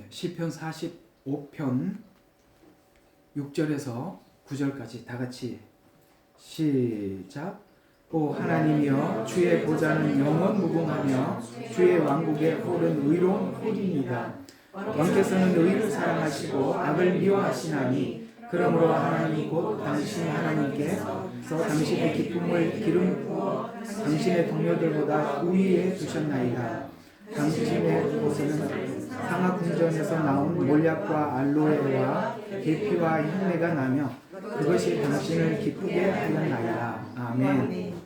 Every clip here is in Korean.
시편 45편 6절에서 9절까지 다 같이 시작. 오 하나님이여 주의 보좌는 영원 무궁하며 주의 왕국의 홀은 의로운 홀입니다. 왕께서는 의를 사랑하시고 악을 미워하시나니 그러므로 하나님 곧 당신 하나님께서 당신의 기쁨을 기름 부어 당신의 동료들보다 우위에 두셨나이다. 당신의 곳에는 상하궁전에서 나온 몰약과 알로에와 계피와 향내가 나며 그것이 당신을 기쁘게 하였나이다. 아멘.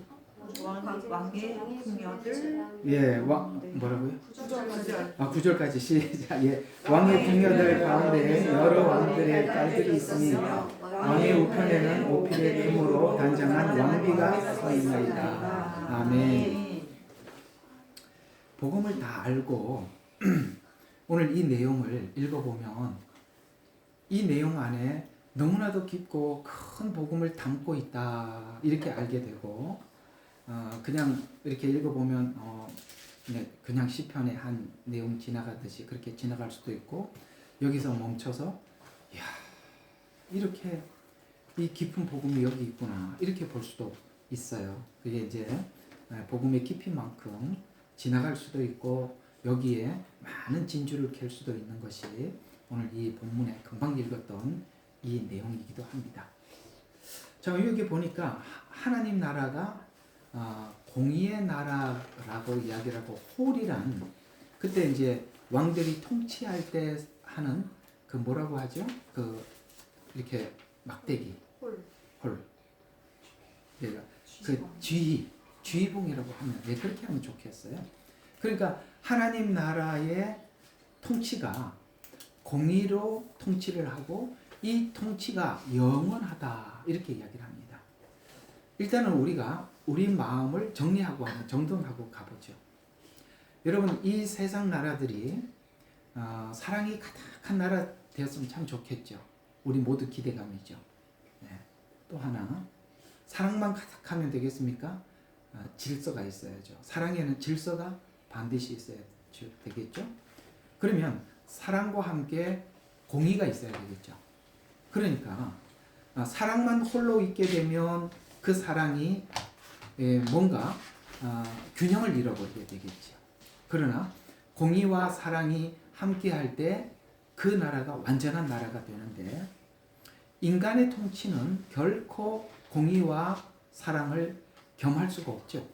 왕의 궁녀들. 예, 뭐라고요? 9절까지 시작. 예, 왕의 궁녀들 가운데 여러 왕들의 딸들이 있으니 왕의 우편에는 오필의 금으로 단장한 왕비가 서 있나이다. 아멘. 복음을 다 알고 오늘 이 내용을 읽어보면 이 내용 안에 너무나도 깊고 큰 복음을 담고 있다 이렇게 알게 되고 그냥 이렇게 읽어보면 그냥 시편의 한 내용 지나가듯이 그렇게 지나갈 수도 있고 여기서 멈춰서 야 이렇게 이 깊은 복음이 여기 있구나 이렇게 볼 수도 있어요. 그게 이제 복음의 깊이만큼 지나갈 수도 있고 여기에 많은 진주를 캘 수도 있는 것이 오늘 이 본문에 금방 읽었던 이 내용이기도 합니다. 자 여기 보니까 하나님 나라가 공의의 나라라고 이야기를 하고 홀이란 그때 이제 왕들이 통치할 때 하는 그 뭐라고 하죠? 그 이렇게 막대기 홀 그러니까 그 지휘봉이라고 하면 그렇게 하면 좋겠어요. 그러니까 하나님 나라의 통치가 공의로 통치를 하고 이 통치가 영원하다 이렇게 이야기를 합니다. 일단은 우리가 우리 마음을 정리하고 한번 정돈하고 가보죠. 여러분 이 세상 나라들이 사랑이 가득한 나라 되었으면 참 좋겠죠. 우리 모두 기대감이죠. 네. 또 하나 사랑만 가득하면 되겠습니까? 질서가 있어야죠. 사랑에는 질서가 반드시 있어야 되겠죠. 그러면 사랑과 함께 공의가 있어야 되겠죠. 그러니까 사랑만 홀로 있게 되면 그 사랑이 뭔가 균형을 잃어버리게 되겠죠. 그러나 공의와 사랑이 함께할 때 그 나라가 완전한 나라가 되는데 인간의 통치는 결코 공의와 사랑을 겸할 수가 없죠.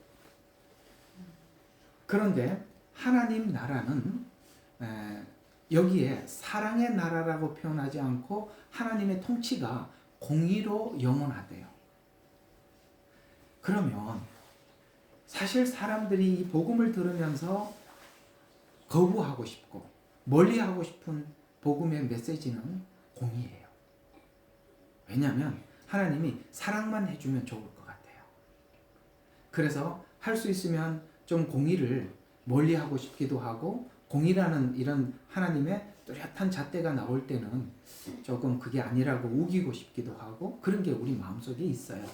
그런데 하나님 나라는 여기에 사랑의 나라라고 표현하지 않고 하나님의 통치가 공의로 영원하대요. 그러면 사실 사람들이 이 복음을 들으면서 거부하고 싶고 멀리하고 싶은 복음의 메시지는 공의예요. 왜냐하면 하나님이 사랑만 해주면 좋을 것 같아요. 그래서 할 수 있으면 좀 공의를 멀리하고 싶기도 하고 공의라는 이런 하나님의 뚜렷한 잣대가 나올 때는 조금 그게 아니라고 우기고 싶기도 하고 그런 게 우리 마음속에 있어요.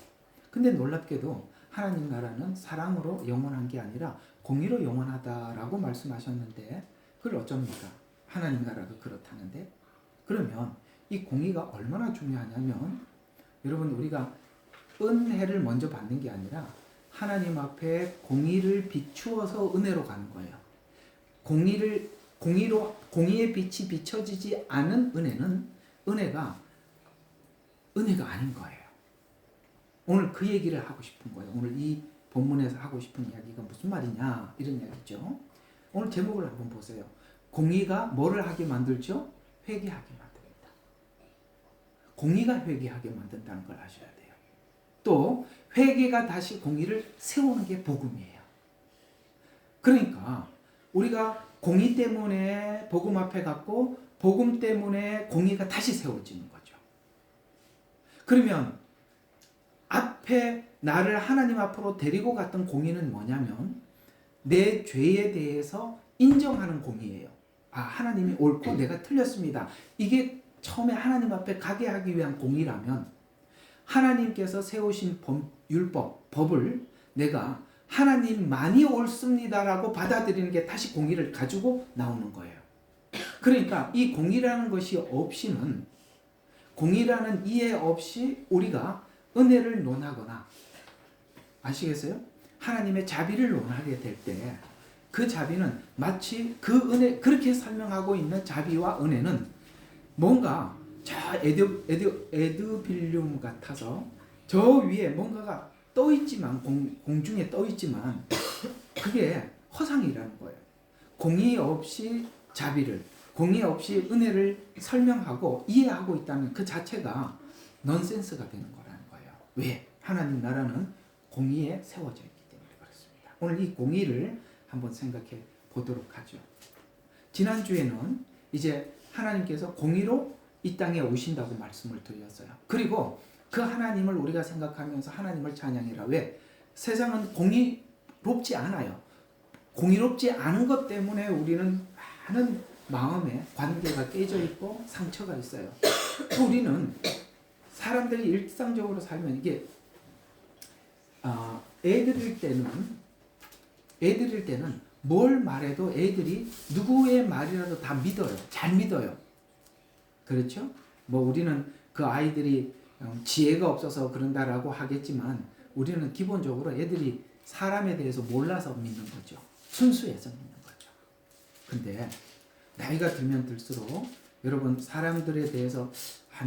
근데 놀랍게도 하나님 나라는 사랑으로 영원한 게 아니라 공의로 영원하다라고 말씀하셨는데 그걸 어쩝니까? 하나님 나라가 그렇다는데 그러면 이 공의가 얼마나 중요하냐면 여러분 우리가 은혜를 먼저 받는 게 아니라 하나님 앞에 공의를 비추어서 은혜로 가는 거예요. 공의의 빛이 비춰지지 않은 은혜는 은혜가 아닌 거예요. 오늘 그 얘기를 하고 싶은 거예요. 오늘 이 본문에서 하고 싶은 이야기가 무슨 말이냐 이런 이야기죠. 오늘 제목을 한번 보세요. 공의가 뭐를 하게 만들죠? 회개하게 만듭니다. 공의가 회개하게 만든다는 걸 아셔야 돼요. 또 회개가 다시 공의를 세우는 게 복음이에요. 그러니까 우리가 공의 때문에 복음 앞에 갔고 복음 때문에 공의가 다시 세워지는 거죠. 그러면 앞에 나를 하나님 앞으로 데리고 갔던 공의는 뭐냐면 내 죄에 대해서 인정하는 공의예요. 하나님이 옳고 내가 틀렸습니다. 이게 처음에 하나님 앞에 가게 하기 위한 공의라면 하나님께서 세우신 율법, 법을 내가 하나님만이 옳습니다라고 받아들이는 게 다시 공의를 가지고 나오는 거예요. 그러니까 이 공의라는 것이 없이는, 공의라는 이해 없이 우리가 은혜를 논하거나, 아시겠어요? 하나님의 자비를 논하게 될 때 그 자비는 마치 그 은혜, 그렇게 설명하고 있는 자비와 은혜는 뭔가 저 에드빌륨 같아서 저 위에 뭔가가 떠 있지만, 공중에 떠 있지만 그게 허상이라는 거예요. 공의 없이 자비를, 공의 없이 은혜를 설명하고 이해하고 있다는 그 자체가 넌센스가 되는 거라는 거예요. 왜? 하나님 나라는 공의에 세워져 있기 때문에 그렇습니다. 오늘 이 공의를 한번 생각해 보도록 하죠. 지난주에는 이제 하나님께서 공의로 이 땅에 오신다고 말씀을 드렸어요. 그리고 그 하나님을 우리가 생각하면서 하나님을 찬양해라. 왜? 세상은 공의롭지 않아요. 공의롭지 않은 것 때문에 우리는 많은 마음에 관계가 깨져 있고 상처가 있어요. 우리는 사람들이 일상적으로 살면 이게 애들일 때는 뭘 말해도 애들이 누구의 말이라도 다 믿어요. 잘 믿어요. 그렇죠? 뭐 우리는 그 아이들이 지혜가 없어서 그런다라고 하겠지만 우리는 기본적으로 애들이 사람에 대해서 몰라서 믿는 거죠. 순수해서 믿는 거죠. 근데 나이가 들면 들수록 여러분 사람들에 대해서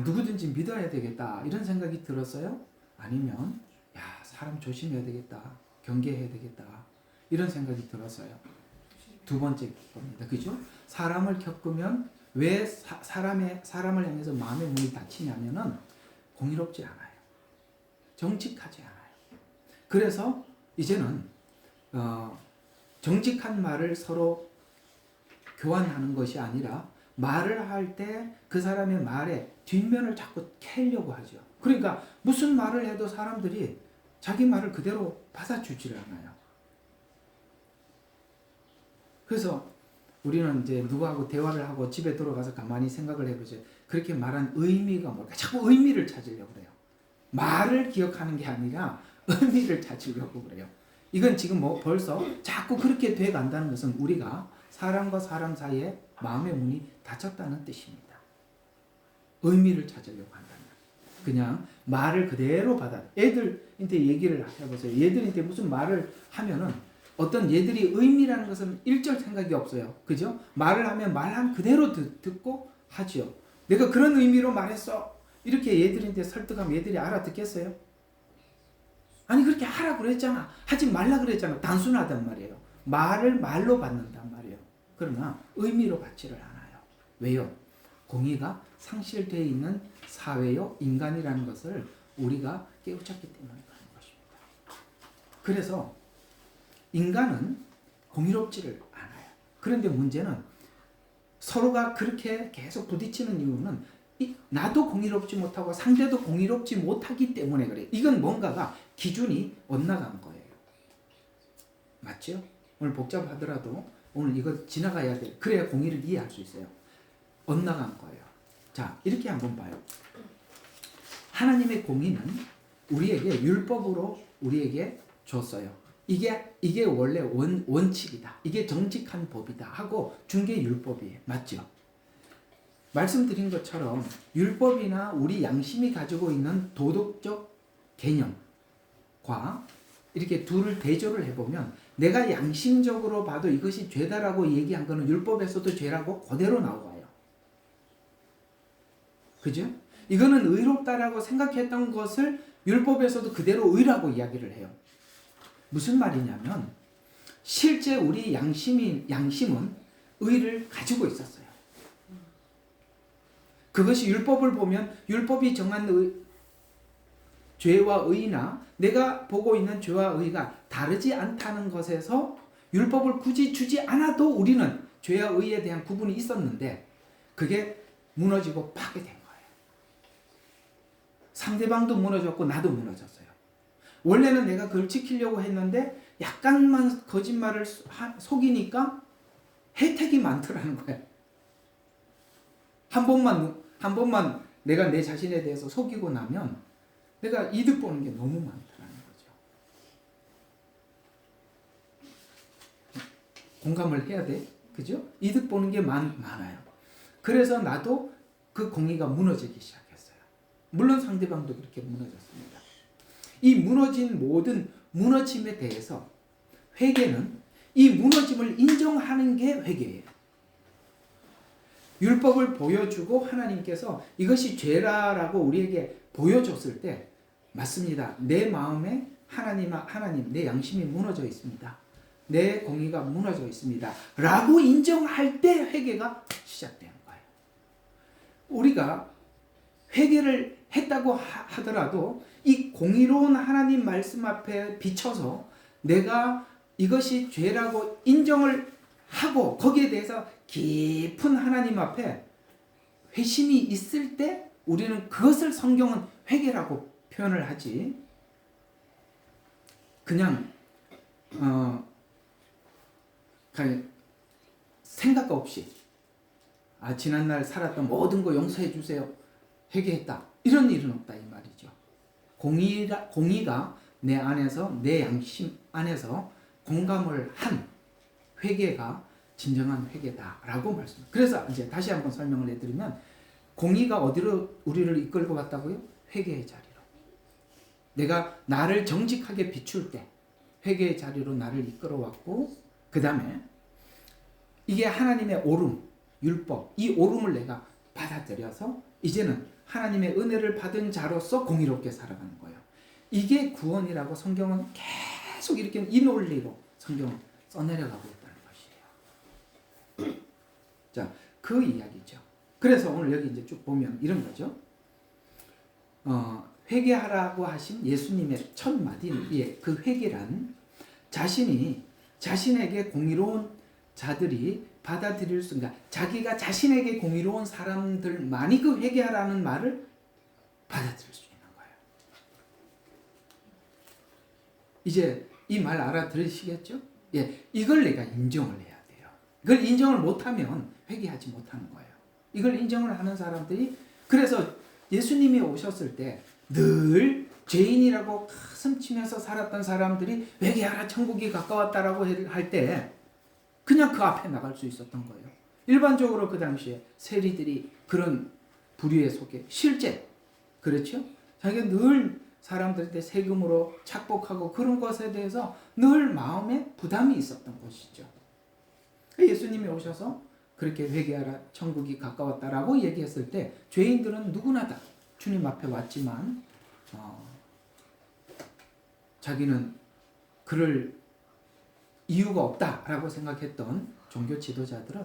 누구든지 믿어야 되겠다 이런 생각이 들었어요? 아니면 야 사람 조심해야 되겠다, 경계해야 되겠다 이런 생각이 들었어요. 두 번째 겁니다. 그죠? 사람을 겪으면 왜 사람을 향해서 마음의 문이 닫히냐면은 공의롭지 않아요. 정직하지 않아요. 그래서 이제는 정직한 말을 서로 교환하는 것이 아니라 말을 할 때 그 사람의 말에 뒷면을 자꾸 캐려고 하죠. 그러니까 무슨 말을 해도 사람들이 자기 말을 그대로 받아주지를 않아요. 그래서 우리는 이제 누구하고 대화를 하고 집에 들어가서 가만히 생각을 해보죠. 그렇게 말한 의미가 뭘까? 자꾸 의미를 찾으려고 그래요. 말을 기억하는 게 아니라 의미를 찾으려고 그래요. 이건 지금 뭐 벌써 자꾸 그렇게 돼 간다는 것은 우리가 사람과 사람 사이에 마음의 문이 닫혔다는 뜻입니다. 의미를 찾으려고 한다면. 그냥 말을 그대로 받아. 애들한테 얘기를 해보세요. 얘들한테 무슨 말을 하면은 어떤 얘들이 의미라는 것은 일절 생각이 없어요. 그죠? 말을 하면 말한 그대로 듣고 하죠. 내가 그런 의미로 말했어. 이렇게 얘들한테 설득하면 얘들이 알아듣겠어요? 아니 그렇게 하라 그랬잖아. 하지 말라 그랬잖아. 단순하단 말이에요. 말을 말로 받는단 말이에요. 그러나 의미로 받지를 않아요. 왜요? 공의가 상실되어 있는 사회요 인간이라는 것을 우리가 깨우쳤기 때문에 그런 것입니다. 그래서 인간은 공의롭지를 않아요. 그런데 문제는 서로가 그렇게 계속 부딪히는 이유는 나도 공의롭지 못하고 상대도 공의롭지 못하기 때문에 그래요. 이건 뭔가가 기준이 엇나간 거예요. 맞죠? 오늘 복잡하더라도 오늘 이거 지나가야 돼. 그래야 공의를 이해할 수 있어요. 엇나간 거예요. 자, 이렇게 한번 봐요. 하나님의 공의는 우리에게 율법으로 우리에게 줬어요. 이게 원래 원칙이다. 이게 정직한 법이다 하고 준 게 율법이에요. 맞죠? 말씀드린 것처럼 율법이나 우리 양심이 가지고 있는 도덕적 개념과 이렇게 둘을 대조를 해보면 내가 양심적으로 봐도 이것이 죄다라고 얘기한 거는 율법에서도 죄라고 그대로 나와요. 그죠? 이거는 의롭다라고 생각했던 것을 율법에서도 그대로 의라고 이야기를 해요. 무슨 말이냐면 실제 우리 양심은 의를 가지고 있었어요. 그것이 율법을 보면 율법이 정한 죄와 의나 내가 보고 있는 죄와 의가 다르지 않다는 것에서 율법을 굳이 주지 않아도 우리는 죄와 의에 대한 구분이 있었는데 그게 무너지고 파괴된 거예요. 상대방도 무너졌고 나도 무너졌어요. 원래는 내가 그걸 지키려고 했는데 약간만 거짓말을 속이니까 혜택이 많더라는 거예요. 한 번만 내가 내 자신에 대해서 속이고 나면 내가 이득 보는 게 너무 많더라는 거죠. 공감을 해야 돼. 그죠? 이득 보는 게 많아요. 그래서 나도 그 공의가 무너지기 시작했어요. 물론 상대방도 그렇게 무너졌습니다. 이 무너진 모든 무너짐에 대해서 회개는 이 무너짐을 인정하는 게 회개예요. 율법을 보여주고 하나님께서 이것이 죄라라고 우리에게 보여줬을 때 맞습니다. 내 마음에 하나님 내 양심이 무너져 있습니다. 내 공의가 무너져 있습니다. 라고 인정할 때 회개가 시작되는 거예요. 우리가 회개를 했다고 하더라도 이 공의로운 하나님 말씀 앞에 비춰서 내가 이것이 죄라고 인정을 하고 거기에 대해서 깊은 하나님 앞에 회심이 있을 때 우리는 그것을 성경은 회개라고 표현을 하지, 그냥 생각 없이 지난날 살았던 모든 거 용서해 주세요, 회개했다, 이런 일은 없다 이 말이죠. 공의가 내 안에서, 내 양심 안에서 공감을 한 회개가 진정한 회개다라고 말씀합니다. 그래서 이제 다시 한번 설명을 해드리면, 공의가 어디로 우리를 이끌고 갔다고요? 회개의 자리로. 내가 나를 정직하게 비출 때 회개의 자리로 나를 이끌어왔고, 그 다음에 이게 하나님의 오름, 율법, 이 오름을 내가 받아들여서 이제는 하나님의 은혜를 받은 자로서 공의롭게 살아가는 거예요. 이게 구원이라고 성경은 계속 이렇게 이 논리로 성경은 써내려가고 있다는 것이에요. 자, 그 이야기죠. 그래서 오늘 여기 이제 쭉 보면 이런 거죠. 회개하라고 하신 예수님의 첫 마디, 그 회개란 자신에게 공의로운 자들이 받아들일 수, 그러니까 자기가 자신에게 공의로운 사람들만이 그 회개하라는 말을 받아들일 수 있는 거예요. 이제 이 말 알아들으시겠죠? 예, 이걸 내가 인정을 해야 돼요. 이걸 인정을 못하면 회개하지 못하는 거예요. 이걸 인정을 하는 사람들이, 그래서 예수님이 오셨을 때 늘 죄인이라고 가슴 치면서 살았던 사람들이 회개하라 천국이 가까웠다라고 할 때 그냥 그 앞에 나갈 수 있었던 거예요. 일반적으로 그 당시에 세리들이 그런 부류에 속해, 실제 그렇죠? 자기가 늘 사람들한테 세금으로 착복하고 그런 것에 대해서 늘 마음에 부담이 있었던 것이죠. 예수님이 오셔서 그렇게 회개하라 천국이 가까웠다라고 얘기했을 때 죄인들은 누구나 다 주님 앞에 왔지만 자기는 그럴 이유가 없다라고 생각했던 종교 지도자들은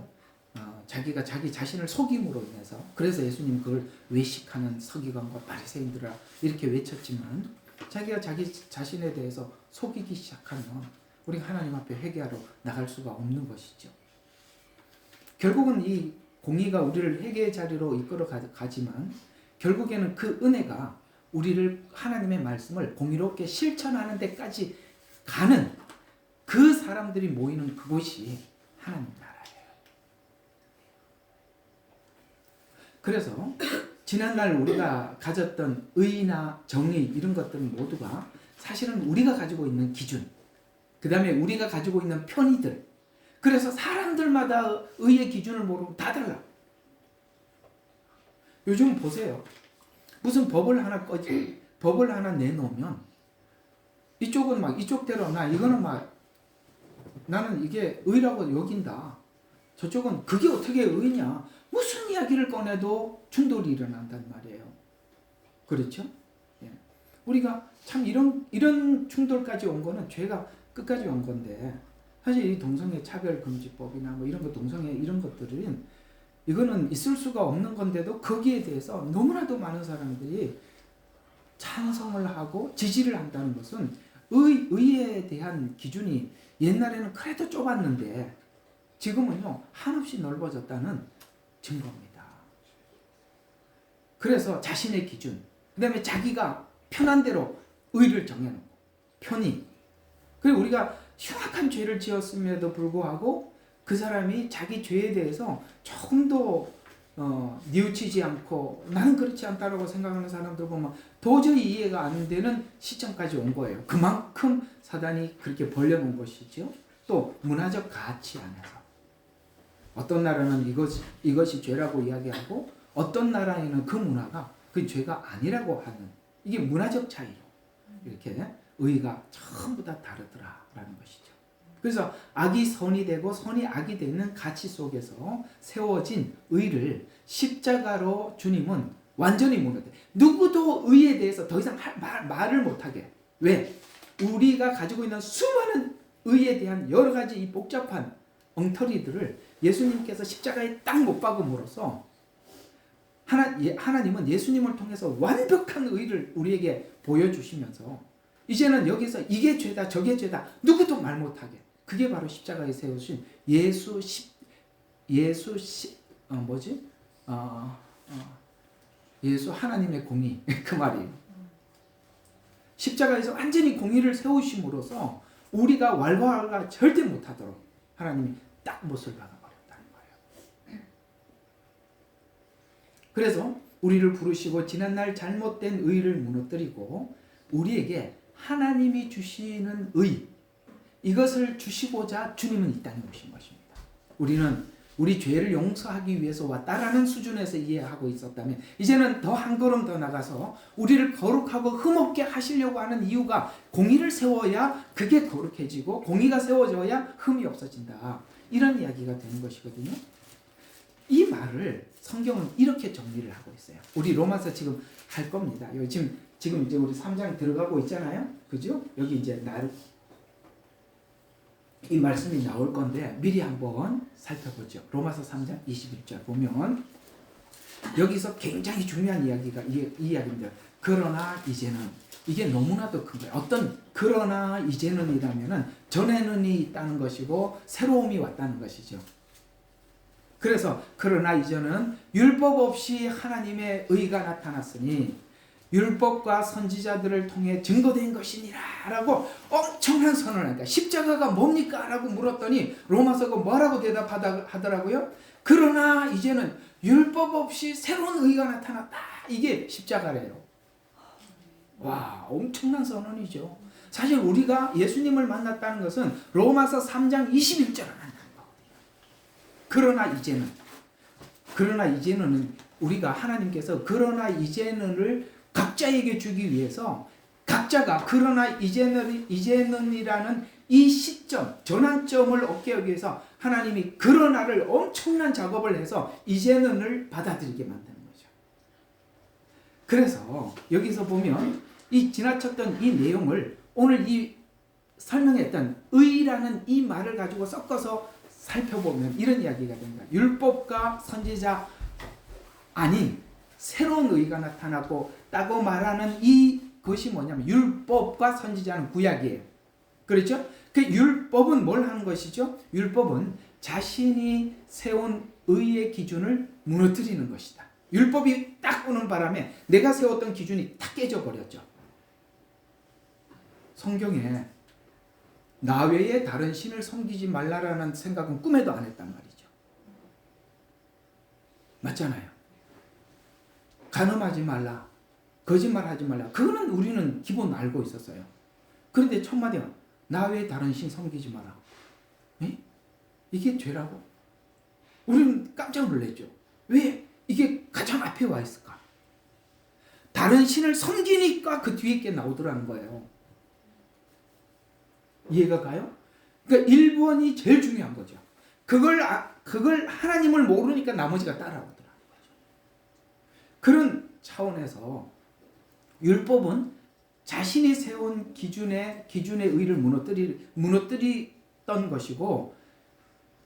자기가 자기 자신을 속임으로 인해서, 그래서 예수님 그걸 외식하는 서기관과 바리새인들아 이렇게 외쳤지만, 자기가 자기 자신에 대해서 속이기 시작하면 우리가 하나님 앞에 회개하러 나갈 수가 없는 것이죠. 결국은 이 공의가 우리를 회개의 자리로 이끌어 가지만 결국에는 그 은혜가 우리를 하나님의 말씀을 공의롭게 실천하는 데까지 가는 그 사람들이 모이는 그곳이 하나님 나라예요. 그래서 지난날 우리가 가졌던 의나 정의 이런 것들은 모두가 사실은 우리가 가지고 있는 기준, 그 다음에 우리가 가지고 있는 편의들, 그래서 사람들마다 의의 기준을 모르고 다 달라. 요즘 보세요. 무슨 법을 하나 내놓으면 이쪽은 막 이쪽대로 이거는 막 나는 이게 의라고 여긴다. 저쪽은 그게 어떻게 의냐. 무슨 이야기를 꺼내도 충돌이 일어난단 말이에요. 그렇죠? 예. 우리가 참 이런 충돌까지 온 거는 죄가 끝까지 온 건데, 사실 이 동성애 차별금지법이나 뭐 이런 거, 동성애 이런 것들은 이거는 있을 수가 없는 건데도 거기에 대해서 너무나도 많은 사람들이 찬성을 하고 지지를 한다는 것은 의에 대한 기준이 옛날에는 그래도 좁았는데 지금은요 한없이 넓어졌다는 증거입니다. 그래서 자신의 기준, 그 다음에 자기가 편한 대로 의를 정해놓고 편히, 그리고 우리가 흉악한 죄를 지었음에도 불구하고 그 사람이 자기 죄에 대해서 조금도 뉘우치지 않고 나는 그렇지 않다라고 생각하는 사람들 보면 도저히 이해가 안 되는 시점까지 온 거예요. 그만큼 사단이 그렇게 벌려놓은 것이죠. 또 문화적 가치 안에서. 어떤 나라는 이것이 죄라고 이야기하고 어떤 나라에는 그 문화가 그 죄가 아니라고 하는 이게 문화적 차이로 이렇게 의가 전부 다 다르더라라는 것이죠. 그래서 악이 선이 되고 선이 악이 되는 가치 속에서 세워진 의를 십자가로 주님은 완전히 무너뜨려. 누구도 의에 대해서 더 이상 말을 못하게. 왜? 우리가 가지고 있는 수많은 의에 대한 여러 가지 이 복잡한 엉터리들을 예수님께서 십자가에 딱 못 박음으로써 하나님은 예수님을 통해서 완벽한 의를 우리에게 보여주시면서 이제는 여기서 이게 죄다 저게 죄다 누구도 말 못하게. 그게 바로 십자가에 세우신 예수 하나님의 공의 그 말이에요. 십자가에서 완전히 공의를 세우심으로써 우리가 왈가왈가 절대 못하도록 하나님이 딱 못을 박아버렸다는 거예요. 그래서 우리를 부르시고 지난날 잘못된 의를 무너뜨리고 우리에게 하나님이 주시는 의 이것을 주시고자 주님은 이 땅에 오신 것입니다. 우리는 우리 죄를 용서하기 위해서 왔다라는 수준에서 이해하고 있었다면 이제는 더 한 걸음 더 나가서 우리를 거룩하고 흠없게 하시려고 하는 이유가 공의를 세워야 그게 거룩해지고 공의가 세워져야 흠이 없어진다. 이런 이야기가 되는 것이거든요. 이 말을 성경은 이렇게 정리를 하고 있어요. 우리 로마서 지금 할 겁니다. 지금 이제 우리 3장 들어가고 있잖아요. 그죠? 여기 이제 이 말씀이 나올 건데 미리 한번 살펴보죠. 로마서 3장 21절 보면 여기서 굉장히 중요한 이야기가 이 이야기입니다. 그러나 이제는 이게 너무나도 큰 거예요. 어떤 그러나 이제는이라면은 전에는이 있다는 것이고 새로움이 왔다는 것이죠. 그래서 그러나 이제는 율법 없이 하나님의 의가 나타났으니 율법과 선지자들을 통해 증거된 것이니라 라고 엄청난 선언을 하니까 십자가가 뭡니까? 라고 물었더니 로마서가 뭐라고 대답하더라고요? 그러나 이제는 율법 없이 새로운 의가 나타났다. 이게 십자가래요. 와, 엄청난 선언이죠. 사실 우리가 예수님을 만났다는 것은 로마서 3장 21절을 만난 거거든요. 그러나 이제는 우리가 하나님께서 그러나 이제는을 각자에게 주기 위해서 각자가 그러나 이제는이라는 이 시점, 전환점을 얻기 위해서 하나님이 그러나를 엄청난 작업을 해서 이제는을 받아들이게 만드는 거죠. 그래서 여기서 보면 이 지나쳤던 이 내용을 오늘 이 설명했던 의라는 이 말을 가지고 섞어서 살펴보면 이런 이야기가 됩니다. 율법과 선지자 아닌 새로운 의가 나타났고 따고 말하는 이것이 뭐냐면 율법과 선지자는 구약이에요. 그렇죠? 그 율법은 뭘 하는 것이죠? 율법은 자신이 세운 의의 기준을 무너뜨리는 것이다. 율법이 딱 오는 바람에 내가 세웠던 기준이 딱 깨져버렸죠. 성경에 나 외에 다른 신을 섬기지 말라라는 생각은 꿈에도 안 했단 말이죠. 맞잖아요. 간음하지 말라. 거짓말하지 말라. 그거는 우리는 기본 알고 있었어요. 그런데 첫 마디가 나 외에 다른 신 섬기지 마라. 에? 이게 죄라고? 우리는 깜짝 놀랐죠. 왜 이게 가장 앞에 와 있을까? 다른 신을 섬기니까 그 뒤에 게 나오더라는 거예요. 이해가 가요? 그러니까 1번이 제일 중요한 거죠. 그걸 하나님을 모르니까 나머지가 따라오더라는 거죠. 그런 차원에서 율법은 자신이 세운 기준의 의를 무너뜨리던 것이고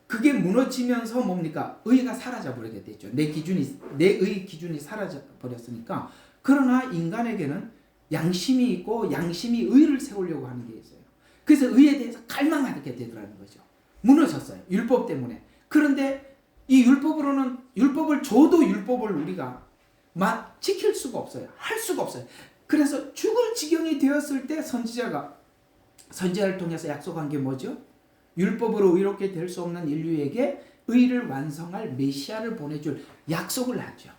그게 무너지면서 뭡니까? 의가 사라져 버리게 됐죠. 내 의 기준이 사라져 버렸으니까. 그러나 인간에게는 양심이 있고 양심이 의를 세우려고 하는 게 있어요. 그래서 의에 대해서 갈망하게 되더라는 거죠. 무너졌어요. 율법 때문에. 그런데 이 율법을 줘도 율법을 우리가 지킬 수가 없어요. 할 수가 없어요. 그래서 죽을 지경이 되었을 때 선지자를 통해서 약속한 게 뭐죠? 율법으로 의롭게 될 수 없는 인류에게 의를 완성할 메시아를 보내줄 약속을 하죠.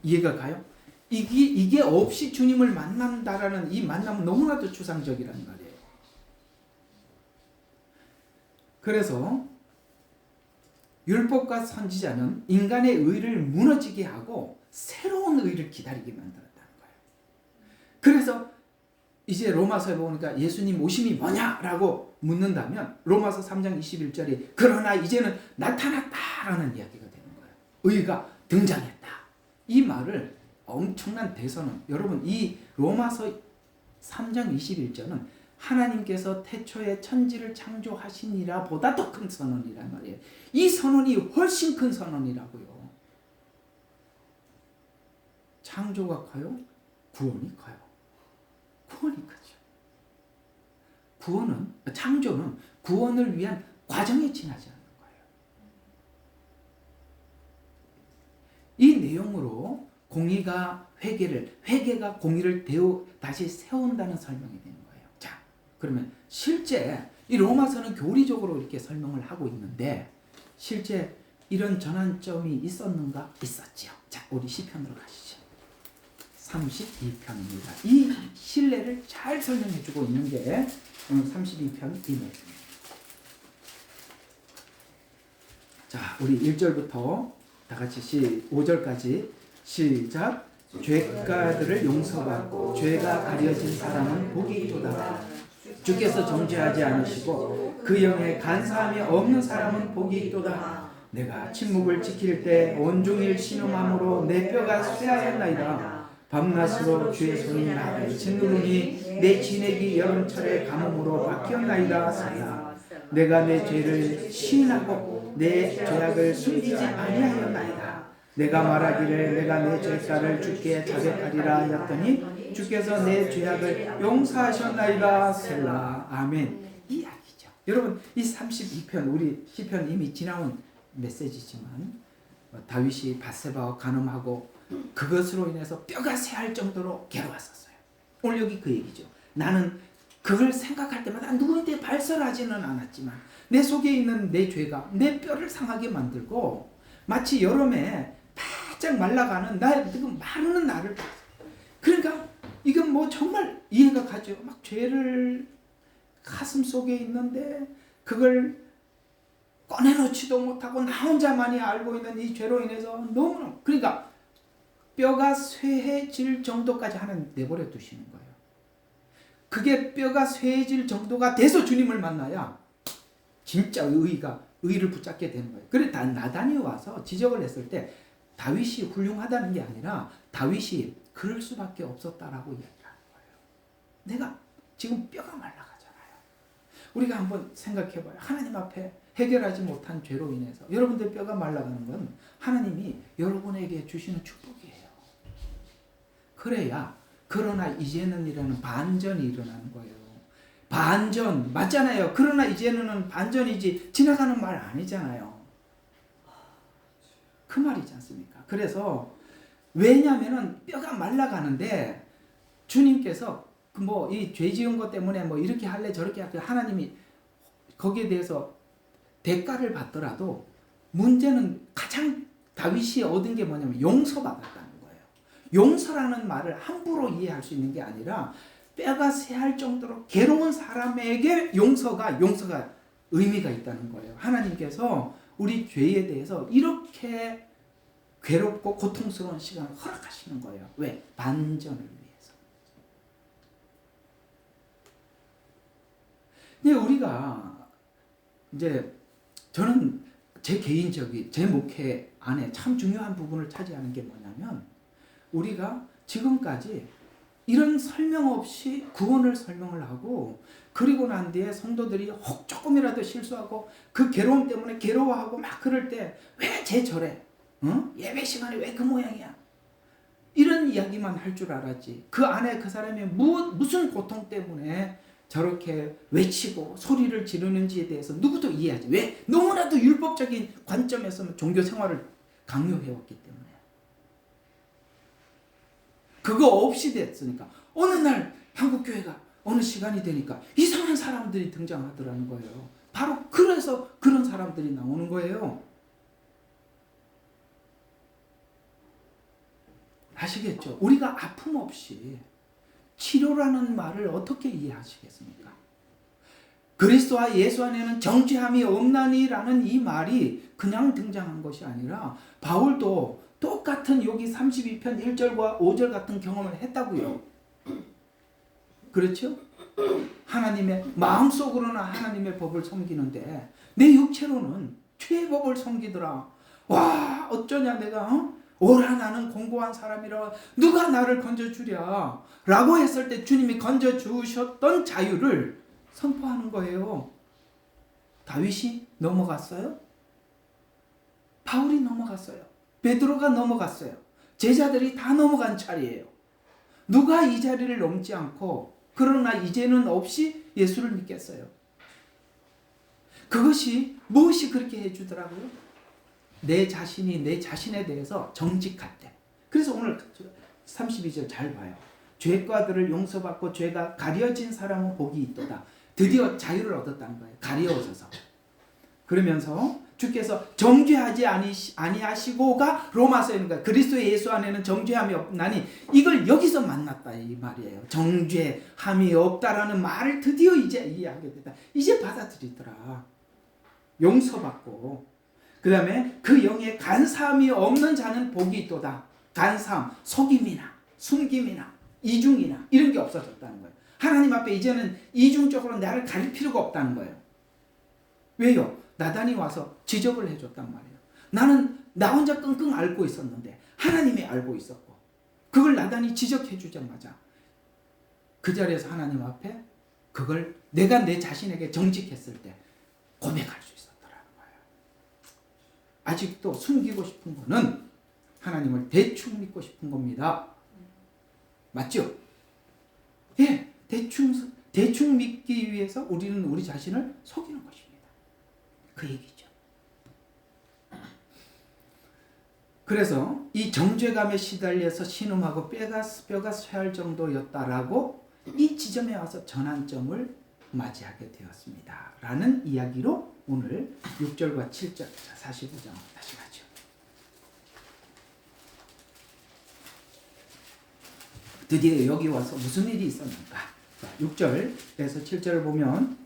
이해가 가요? 이게 없이 주님을 만난다라는 이 만남은 너무나도 추상적이라는 말이에요. 그래서 율법과 선지자는 인간의 의를 무너지게 하고 새로운 의를 기다리게 만들었다는 거예요. 그래서 이제 로마서에 보니까 예수님 오심이 뭐냐라고 묻는다면 로마서 3장 21절에 그러나 이제는 나타났다라는 이야기가 되는 거예요. 의가 등장했다. 이 말을 엄청난 대선언. 여러분 이 로마서 3장 21절은 하나님께서 태초에 천지를 창조하시니라 보다 더 큰 선언이란 말이에요. 이 선언이 훨씬 큰 선언이라고요. 창조가 커요? 구원이 커요. 구원이 크죠. 창조는 구원을 위한 과정에 지나지 않는 거예요. 이 내용으로 공의가 회개가 공의를 다시 세운다는 설명이 되는 거예요. 자, 그러면 실제 이 로마서는 교리적으로 이렇게 설명을 하고 있는데 실제 이런 전환점이 있었는가? 있었지요. 자, 우리 시편으로 가시죠. 32편입니다. 이 신뢰를 잘 설명해 주고 있는 게 32편 이 말씀입니다. 자, 우리 1절부터 다 같이 5절까지 시작. 죄가들을 용서받고 죄가 가려진 사람은 복이 있도다. 주께서 정죄하지 않으시고 그 영에 간사함이 없는 사람은 복이 있도다. 내가 침묵을 지킬 때 온종일 신음함으로 내 뼈가 쇠하였나이다. 밤낮으로 주의 손이 나를 짓누르니 내 진액이 여름철의 가뭄으로 바뀌었나이다. 사야. 내가 내 죄를 시인하고 내 죄악을 숨기지 아니하였나이다. 내가 말하기를 내가 내 죄가를 주께 자백하리라 하였더니 주께서 내 죄악을 용서하셨나이다. 셀라. 아멘. 이 이야기죠. 여러분 이 32편 우리 시편 이미 지나온 메시지지만 다윗이 밧세바와 간음하고 그것으로 인해서 뼈가 쇠할 정도로 괴로웠었어요. 오늘 여기 그 얘기죠. 나는 그걸 생각할 때마다 누구한테 발설하지는 않았지만 내 속에 있는 내 죄가 내 뼈를 상하게 만들고 마치 여름에 바짝 말라가는 마르는 나를 봤어요. 그러니까 이건 뭐 정말 이해가 가죠. 막 죄를 가슴 속에 있는데 그걸 꺼내놓지도 못하고 나 혼자만이 알고 있는 이 죄로 인해서 너무나 그러니까 뼈가 쇠해질 정도까지 하나님 내버려 두시는 거예요. 그게 뼈가 쇠해질 정도가 돼서 주님을 만나야 진짜 의를 붙잡게 되는 거예요. 그래 나단이 와서 지적을 했을 때 다윗이 훌륭하다는 게 아니라 다윗이 그럴 수밖에 없었다라고 이야기하는 거예요. 내가 지금 뼈가 말라가잖아요. 우리가 한번 생각해봐요. 하나님 앞에 해결하지 못한 죄로 인해서 여러분들 뼈가 말라가는 건 하나님이 여러분에게 주시는 축복이에요. 그래야 그러나 이제는이라는 반전이 일어나는 거예요. 반전 맞잖아요. 그러나 이제는 반전이지 지나가는 말 아니잖아요. 그 말이지 않습니까? 그래서 왜냐면은 뼈가 말라가는데 주님께서 이 죄 지은 것 때문에 이렇게 할래 저렇게 할래 하나님이 거기에 대해서 대가를 받더라도 문제는 가장 다윗이 얻은 게 뭐냐면 용서받았다는 거예요. 용서라는 말을 함부로 이해할 수 있는 게 아니라 뼈가 쇠할 정도로 괴로운 사람에게 용서가 의미가 있다는 거예요. 하나님께서 우리 죄에 대해서 이렇게 괴롭고 고통스러운 시간을 허락하시는 거예요. 왜? 반전을 위해서. 근데 우리가 이제 저는 제 목회 안에 참 중요한 부분을 차지하는 게 뭐냐면 우리가 지금까지 이런 설명 없이 구원을 설명을 하고 그리고 난 뒤에 성도들이 혹 조금이라도 실수하고 그 괴로움 때문에 괴로워하고 막 그럴 때 왜 쟤 저래? 예배 시간에 왜 그 모양이야? 이런 이야기만 할 줄 알았지. 그 안에 그 사람이 무슨 고통 때문에 저렇게 외치고 소리를 지르는지에 대해서 누구도 이해하지. 왜? 너무나도 율법적인 관점에서 종교 생활을 강요해왔기 때문에. 그거 없이 됐으니까 어느 날 한국교회가 어느 시간이 되니까 이상한 사람들이 등장하더라는 거예요. 바로 그래서 그런 사람들이 나오는 거예요. 아시겠죠? 우리가 아픔 없이 치료라는 말을 어떻게 이해하시겠습니까? 그리스도와 예수 안에는 정죄함이 없나니라는 이 말이 그냥 등장한 것이 아니라 바울도 똑같은 여기 32편 1절과 5절 같은 경험을 했다고요. 그렇죠? 하나님의 마음속으로는 하나님의 법을 섬기는데 내 육체로는 죄의 법을 섬기더라. 와, 어쩌냐 내가 오라 나는 공고한 사람이라 누가 나를 건져주랴 라고 했을 때 주님이 건져주셨던 자유를 선포하는 거예요. 다윗이 넘어갔어요? 바울이 넘어갔어요. 베드로가 넘어갔어요. 제자들이 다 넘어간 차례예요. 누가 이 자리를 넘지 않고 그러나 이제는 없이 예수를 믿겠어요. 그것이 무엇이 그렇게 해주더라고요? 내 자신이 내 자신에 대해서 정직할 때. 그래서 오늘 32절 잘 봐요. 죄과들을 용서받고 죄가 가려진 사람은 복이 있도다. 드디어 자유를 얻었다는 거예요. 가려워져서. 그러면서 주께서 정죄하지 아니하시고가 로마서에 있는 거예요. 그리스도 예수 안에는 정죄함이 없나니 이걸 여기서 만났다 이 말이에요. 정죄함이 없다라는 말을 드디어 이제 이해하게 됐다. 이제 받아들이더라. 용서받고 그 다음에 그 영에 간사함이 없는 자는 복이 있도다. 간사함, 속임이나 숨김이나 이중이나 이런 게 없어졌다는 거예요. 하나님 앞에 이제는 이중적으로 나를 가릴 필요가 없다는 거예요. 왜요? 나단이 와서 지적을 해줬단 말이에요. 나는 나 혼자 끙끙 앓고 있었는데 하나님이 알고 있었고 그걸 나단이 지적해 주자마자 그 자리에서 하나님 앞에 그걸 내가 내 자신에게 정직했을 때 고백할 수 있었더라는 거예요. 아직도 숨기고 싶은 거는 하나님을 대충 믿고 싶은 겁니다. 맞죠? 예, 대충 믿기 위해서 우리는 우리 자신을 속이는 것입니다. 그 얘기죠. 그래서 이 정죄감에 시달려서 신음하고 뼈가 쇠할 정도였다라고 이 지점에 와서 전환점을 맞이하게 되었습니다. 라는 이야기로 오늘 6절과 7절 45장 다시 가죠. 드디어 여기 와서 무슨 일이 있었는가? 6절에서 7절을 보면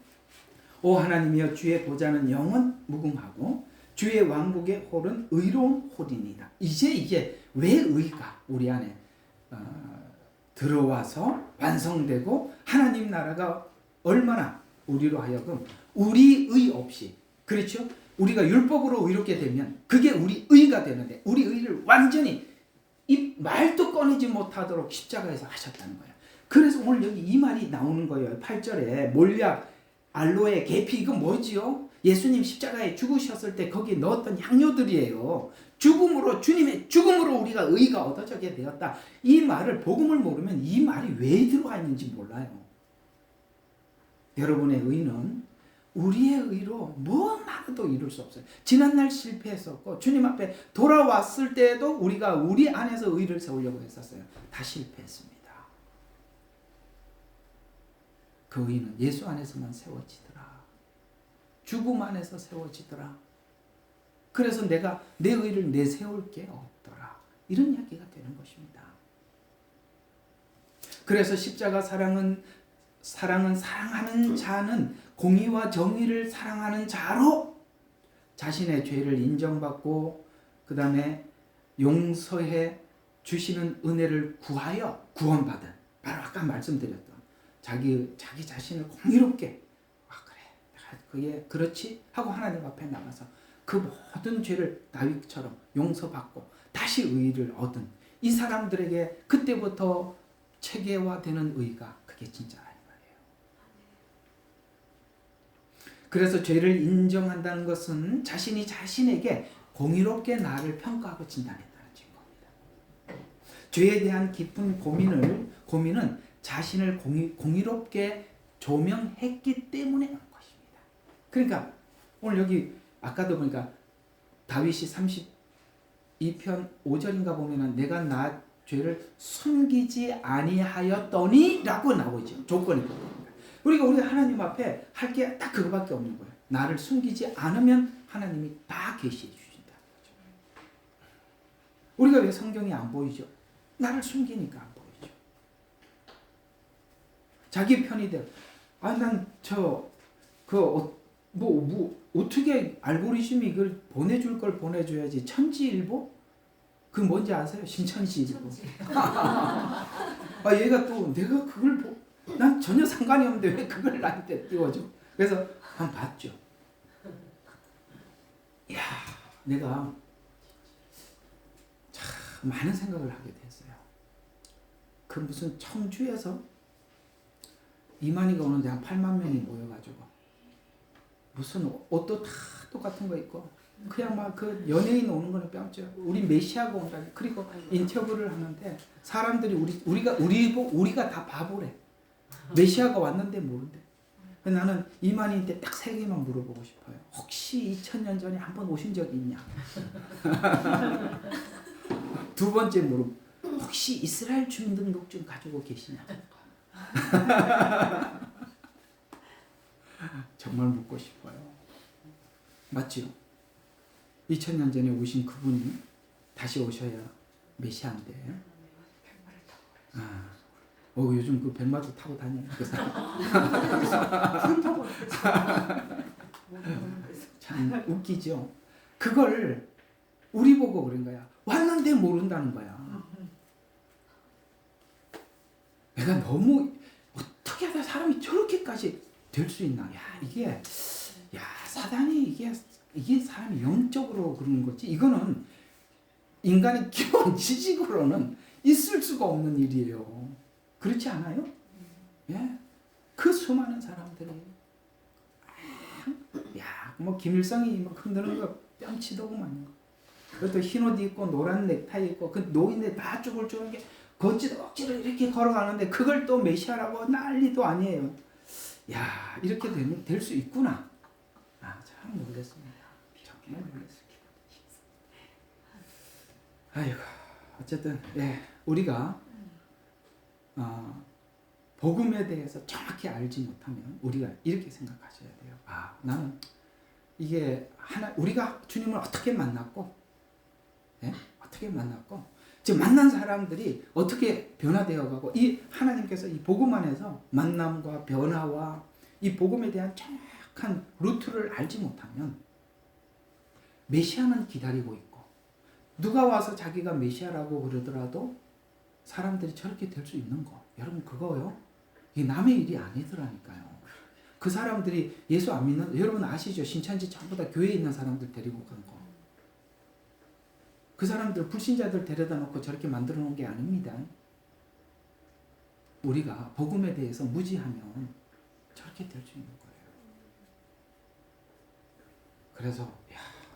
오 하나님이여 주의 보좌는 영원 무궁하고 주의 왕국의 홀은 의로운 홀이니이다. 이제 왜 의가 우리 안에 들어와서 완성되고 하나님 나라가 얼마나 우리로 하여금 우리 의 없이 그렇죠? 우리가 율법으로 의롭게 되면 그게 우리 의가 되는데 우리 의를 완전히 이 말도 꺼내지 못하도록 십자가에서 하셨다는 거예요. 그래서 오늘 여기 이 말이 나오는 거예요. 8절에 몰약 알로에, 계피 이거 뭐지요? 예수님 십자가에 죽으셨을 때 거기 넣었던 향료들이에요. 죽음으로 주님의 죽음으로 우리가 의가 얻어지게 되었다. 이 말을 복음을 모르면 이 말이 왜 들어가 있는지 몰라요. 여러분의 의는 우리의 의로 뭐만해도 이룰 수 없어요. 지난날 실패했었고 주님 앞에 돌아왔을 때에도 우리가 우리 안에서 의를 세우려고 했었어요. 다 실패했습니다. 그 의는 예수 안에서만 세워지더라. 죽음 안에서 세워지더라. 그래서 내가 내 의를 내세울 게 없더라. 이런 이야기가 되는 것입니다. 그래서 십자가 사랑은 사랑하는 자는 공의와 정의를 사랑하는 자로 자신의 죄를 인정받고 그 다음에 용서해 주시는 은혜를 구하여 구원받은 바로 아까 말씀드렸던 자기 자신을 공의롭게 그래 그게 그렇지 하고 하나님 앞에 나가서 그 모든 죄를 다윗처럼 용서받고 다시 의를 얻은 이 사람들에게 그때부터 체계화되는 의가 그게 진짜라는 거예요. 그래서 죄를 인정한다는 것은 자신이 자신에게 공의롭게 나를 평가하고 진단했다는 증거입니다. 죄에 대한 깊은 고민은 자신을 공의롭게 조명했기 때문에 한 것입니다. 그러니까 오늘 여기 아까도 보니까 다윗이 32편 5절인가 보면은 내가 나 죄를 숨기지 아니하였더니 라고 나오죠. 조건이 그겁니다. 우리가 하나님 앞에 할 게 딱 그거밖에 없는 거예요. 나를 숨기지 않으면 하나님이 다 계시해 주신다. 우리가 왜 성경이 안 보이죠? 나를 숨기니까 안 보이죠. 자기 편이 돼. 난 어떻게 알고리즘이 이걸 보내줄 걸 보내줘야지. 천지일보? 그 뭔지 아세요? 신천지일보. 얘가 또 내가 그걸 난 전혀 상관이 없는데 왜 그걸 나한테 띄워줘? 그래서 한번 봤죠. 이야, 내가 참 많은 생각을 하게 됐어요. 그 무슨 청주에서 이만희가 오는데 한 8만 명이 모여가지고 무슨 옷도 다 똑같은 거 입고 그냥 막 그 연예인 오는 거는 뺨죠. 우리 메시아가 온다. 그리고 인터뷰를 하는데 사람들이 우리가 다 바보래. 메시아가 왔는데 모른대. 나는 이만희한테 딱 세 개만 물어보고 싶어요. 혹시 2000년 전에 한번 오신 적이 있냐? 두 번째 혹시 이스라엘 주민등록증 가지고 계시냐? 정말 묻고 싶어요. 맞죠? 2000년 전에 오신 그분이 다시 오셔야 메시아인데. 요즘 그 백마도 타고 다녀요. 그 사람. 참 웃기죠. 그걸 우리 보고 그런 거야. 왔는데 모른다는 거야. 내가 너무 어떻게 하다 사람이 저렇게까지 될 수 있나? 사단이 이게 사람이 영적으로 그러는 거지. 이거는 인간의 기본 지식으로는 있을 수가 없는 일이에요. 그렇지 않아요? 예. 그 수많은 사람들이 김일성이 흔드는 거 뺨치더구만요. 그것도 흰 옷 입고 노란 넥타이 입고 그 노인네 다 죽을 게 억지로 이렇게 걸어가는데 그걸 또 메시아라고 난리도 아니에요. 이렇게 될 수 있구나. 참 놀랐습니다. 정말 놀랐습니다. 어쨌든 우리가 복음에 대해서 정확히 알지 못하면 우리가 이렇게 생각하셔야 돼요. 나는 이게 우리가 주님을 어떻게 만났고, 어떻게 만났고, 지금 만난 사람들이 어떻게 변화되어가고, 이 하나님께서 이 복음 안에서 만남과 변화와 이 복음에 대한 정확한 루트를 알지 못하면 메시아는 기다리고 있고, 누가 와서 자기가 메시아라고 그러더라도 사람들이 저렇게 될 수 있는 거. 여러분 그거요. 이게 남의 일이 아니더라니까요. 그 사람들이 예수 안 믿는, 여러분 아시죠? 신천지 전부 다 교회에 있는 사람들 데리고 간 거. 그 사람들 불신자들 데려다 놓고 저렇게 만들어 놓은 게 아닙니다. 우리가 복음에 대해서 무지하면 저렇게 될 수 있는 거예요. 그래서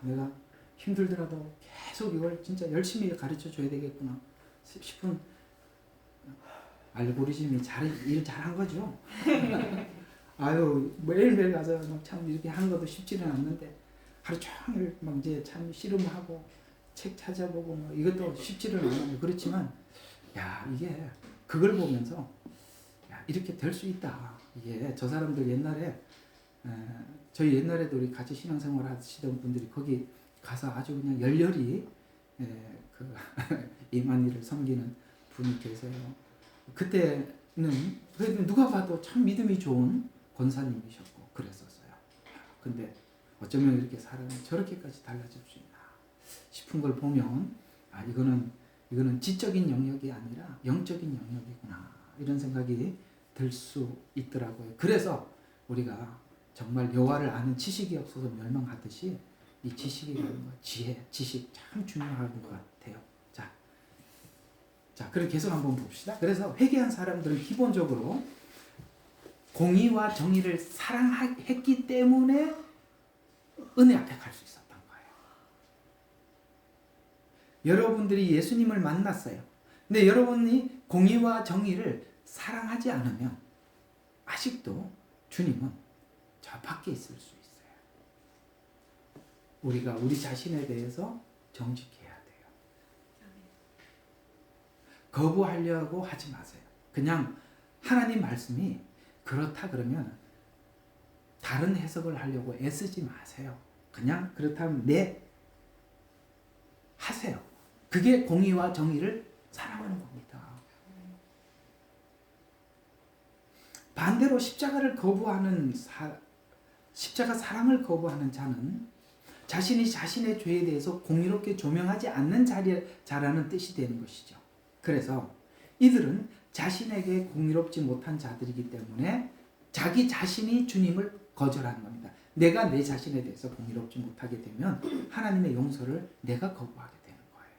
내가 힘들더라도 계속 이걸 진짜 열심히 가르쳐 줘야 되겠구나 싶은, 알고리즘이 일 잘한 거죠. 매일매일 가서 참 이렇게 하는 것도 쉽지는 않는데 하루 종일 이제 참 씨름하고 책 찾아보고 이것도 쉽지는 않아요. 그렇지만 이게 그걸 보면서 이렇게 될 수 있다. 이게 저 사람들 옛날에 저희 옛날에도 우리 같이 신앙생활 하시던 분들이 거기 가서 아주 그냥 열렬히 그 이만희를 섬기는 분이 계세요. 그때는 그래도 누가 봐도 참 믿음이 좋은 권사님이셨고 그랬었어요. 근데 어쩌면 이렇게 사람이 저렇게까지 달라질 수 있나 싶은 걸 보면 이거는 지적인 영역이 아니라 영적인 영역이구나 이런 생각이 들 수 있더라고요. 그래서 우리가 정말 여호와를 아는 지식이 없어서 멸망하듯이 이 지식이라는 거, 지식 참 중요한 것 같아요. 자, 그럼 계속 한번 봅시다. 그래서 회개한 사람들은 기본적으로 공의와 정의를 사랑했기 때문에 은혜 앞에 갈 수 있었던 거예요. 여러분들이 예수님을 만났어요. 근데 여러분이 공의와 정의를 사랑하지 않으면 아직도 주님은 저 밖에 있을 수 있어요. 우리가 우리 자신에 대해서 정직해야 돼요. 거부하려고 하지 마세요. 그냥 하나님 말씀이 그렇다 그러면 다른 해석을 하려고 애쓰지 마세요. 그냥 그렇다면 하세요. 그게 공의와 정의를 사랑하는 겁니다. 반대로 십자가를 거부하는 십자가 사랑을 거부하는 자는 자신이 자신의 죄에 대해서 공의롭게 조명하지 않는 자라는 뜻이 되는 것이죠. 그래서 이들은 자신에게 공의롭지 못한 자들이기 때문에 자기 자신이 주님을 거절하는 겁니다. 내가 내 자신에 대해서 공의롭지 못하게 되면 하나님의 용서를 내가 거부하게 되는 거예요.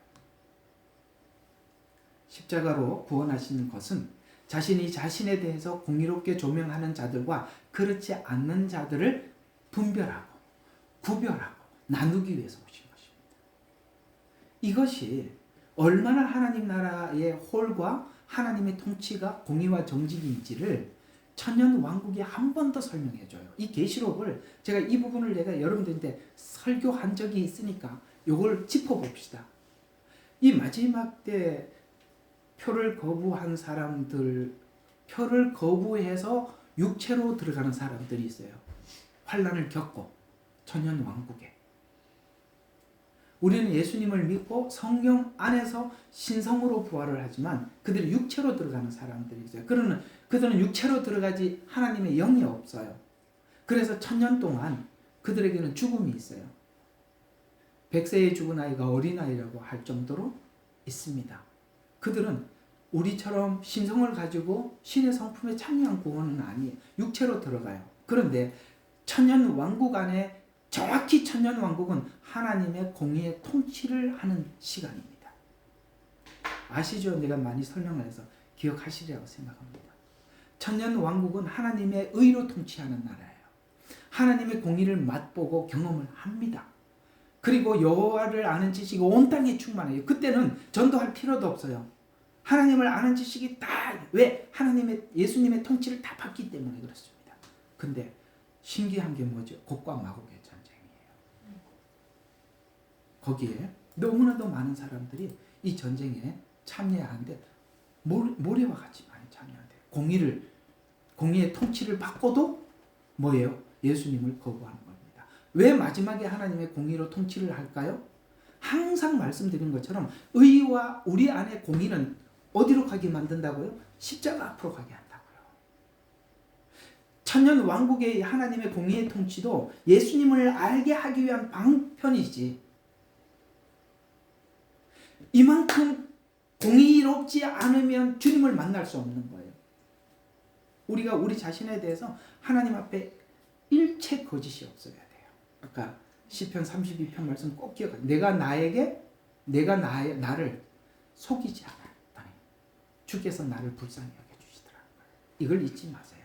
십자가로 구원하시는 것은 자신이 자신에 대해서 공의롭게 조명하는 자들과 그렇지 않는 자들을 분별하고 구별하고 나누기 위해서 오신 것입니다. 이것이 얼마나 하나님 나라의 홀과 하나님의 통치가 공의와 정직인지를 천년 왕국이 한 번 더 설명해 줘요. 이 계시록을 제가 이 부분을 내가 여러분들한테 설교한 적이 있으니까 이걸 짚어봅시다. 이 마지막 때 표를 거부한 사람들, 표를 거부해서 육체로 들어가는 사람들이 있어요. 환난을 겪고 천년 왕국에. 우리는 예수님을 믿고 성령 안에서 신성으로 부활을 하지만 그들이 육체로 들어가는 사람들이 있어요. 그들은 육체로 들어가지 하나님의 영이 없어요. 그래서 천년 동안 그들에게는 죽음이 있어요. 100세에 죽은 아이가 어린아이라고 할 정도로 있습니다. 그들은 우리처럼 신성을 가지고 신의 성품에 참여한 구원은 아니에요. 육체로 들어가요. 그런데 천년 왕국 안에 정확히 천년 왕국은 하나님의 공의의 통치를 하는 시간입니다. 아시죠? 내가 많이 설명을 해서 기억하시리라고 생각합니다. 천년 왕국은 하나님의 의로 통치하는 나라예요. 하나님의 공의를 맛보고 경험을 합니다. 그리고 여호와를 아는 지식이 온 땅에 충만해요. 그때는 전도할 필요도 없어요. 하나님을 아는 지식이 다 왜? 하나님의 예수님의 통치를 다 받기 때문에 그렇습니다. 근데 신기한 게 뭐죠? 곡과 마곡의 전쟁이에요. 거기에 너무나도 많은 사람들이 이 전쟁에 참여하는데 모래와 같이 많이 참여한대요. 공의의 통치를 받고도 뭐예요? 예수님을 거부하는 겁니다. 왜 마지막에 하나님의 공의로 통치를 할까요? 항상 말씀드린 것처럼 의와 우리 안의 공의는 어디로 가게 만든다고요? 십자가 앞으로 가게 한다고요. 천년 왕국의 하나님의 공의의 통치도 예수님을 알게 하기 위한 방편이지. 이만큼 공의롭지 않으면 주님을 만날 수 없는 거예요. 우리가 우리 자신에 대해서 하나님 앞에 일체 거짓이 없어야 돼요. 아까 시편 32편 말씀 꼭 기억하세요. 내가 나를 속이지 않았더니 주께서 나를 불쌍히 여겨주시더라는 거예요. 이걸 잊지 마세요.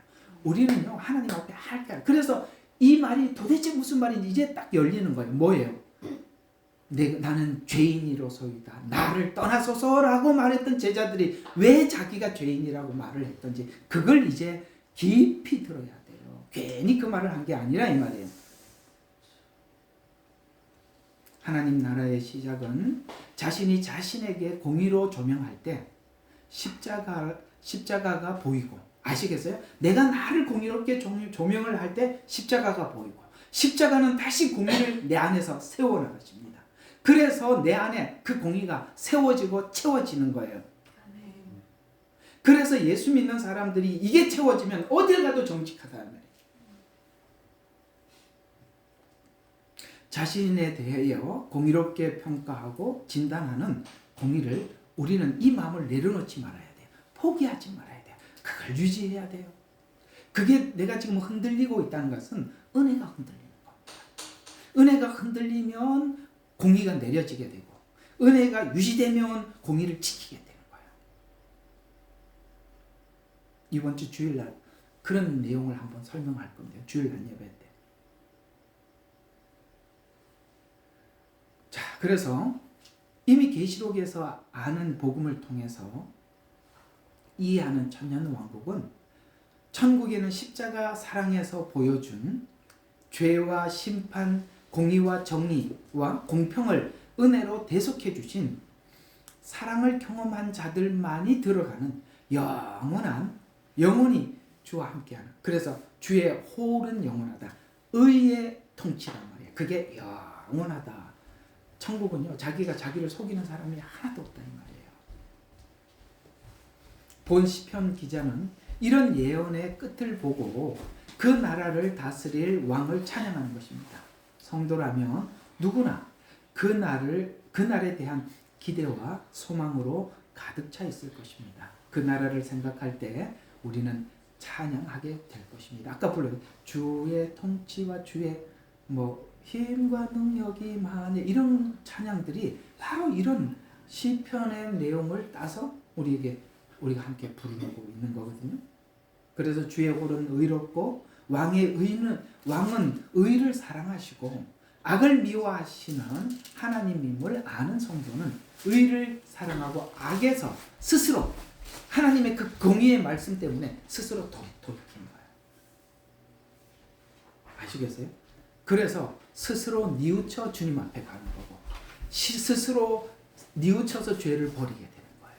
우리는요 하나님 앞에 할까요? 그래서 이 말이 도대체 무슨 말인지 이제 딱 열리는 거예요. 뭐예요? 나는 죄인이로소이다. 나를 떠나소서라고 말했던 제자들이 왜 자기가 죄인이라고 말을 했던지 그걸 이제 깊이 들어야 돼요. 괜히 그 말을 한 게 아니라 이 말이에요. 하나님 나라의 시작은 자신이 자신에게 공의로 조명할 때 십자가가 보이고 아시겠어요? 내가 나를 공의롭게 조명을 할 때 십자가가 보이고 십자가는 다시 공의를 내 안에서 세워나가십니다. 그래서 내 안에 그 공의가 세워지고 채워지는 거예요. 그래서 예수 믿는 사람들이 이게 채워지면 어딜 가도 정직하다는 말이에요. 자신에 대하여 공의롭게 평가하고 진단하는 공의를 우리는 이 마음을 내려놓지 말아야 돼요. 포기하지 말아야 돼요. 그걸 유지해야 돼요. 그게 내가 지금 흔들리고 있다는 것은 은혜가 흔들리는 겁니다. 은혜가 흔들리면 공의가 내려지게 되고 은혜가 유지되면 공의를 지키게 되는 거예요. 이번 주 주일날 그런 내용을 한번 설명할 건데요. 주일날 예배 때. 자, 그래서 이미 계시록에서 아는 복음을 통해서 이해하는 천년 왕국은 천국에는 십자가 사랑에서 보여준 죄와 심판, 공의와 정의와 공평을 은혜로 대속해 주신 사랑을 경험한 자들만이 들어가는 영원히 주와 함께하는, 그래서 주의 홀은 영원하다. 의의 통치란 말이에요. 그게 영원하다. 천국은요, 자기가 자기를 속이는 사람이 하나도 없다 이 말이에요. 본 시편 기자는 이런 예언의 끝을 보고 그 나라를 다스릴 왕을 찬양하는 것입니다. 성도라면 누구나 그 날에 대한 기대와 소망으로 가득 차 있을 것입니다. 그 나라를 생각할 때 우리는 찬양하게 될 것입니다. 아까 불렀 주의 통치와 주의 힘과 능력이 많이, 이런 찬양들이 바로 이런 시편의 내용을 따서 우리가 함께 부르고 있는 거거든요. 그래서 주의 홀은 의롭고 왕은 의를 사랑하시고 악을 미워하시는 하나님임을 아는 성도는 의를 사랑하고 악에서 스스로 하나님의 그 공의의 말씀 때문에 스스로 돌이키는 거예요. 아시겠어요? 그래서 스스로 뉘우쳐 주님 앞에 가는 거고 스스로 뉘우쳐서 죄를 버리게 되는 거예요.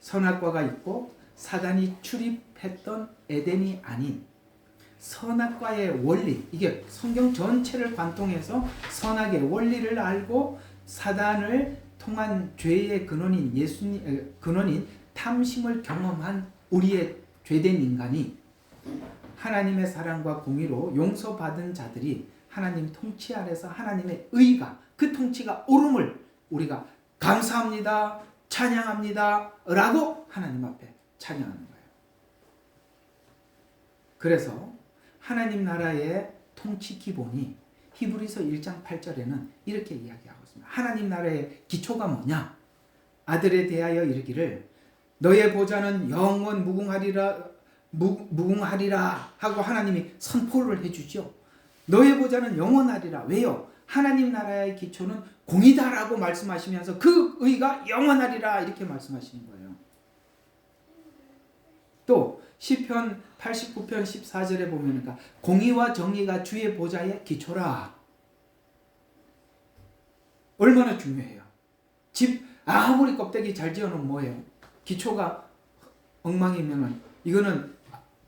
선악과가 있고 사단이 출입했던 에덴이 아닌 선악과의 원리, 이게 성경 전체를 관통해서 선악의 원리를 알고 사단을 통한 죄의 근원인 탐심을 경험한 우리의 죄된 인간이 하나님의 사랑과 공의로 용서받은 자들이 하나님 통치 아래서 하나님의 의가, 그 통치가 옳음을 우리가 감사합니다, 찬양합니다 라고 하나님 앞에 찬양하는 거예요. 그래서 하나님 나라의 통치 기본이 히브리서 1장 8절에는 이렇게 이야기하고 있습니다. 하나님 나라의 기초가 뭐냐? 아들에 대하여 이르기를 너의 보좌는 영원 무궁하리라 하고 하나님이 선포를 해주죠. 너의 보좌는 영원하리라. 왜요? 하나님 나라의 기초는 공의다라고 말씀하시면서 그 의가 영원하리라 이렇게 말씀하시는 거예요. 또 시편 89편 14절에 보면 공의와 정의가 주의 보좌의 기초라. 얼마나 중요해요. 집 아무리 껍데기 잘 지어놓으면 뭐예요? 기초가 엉망이면 이거는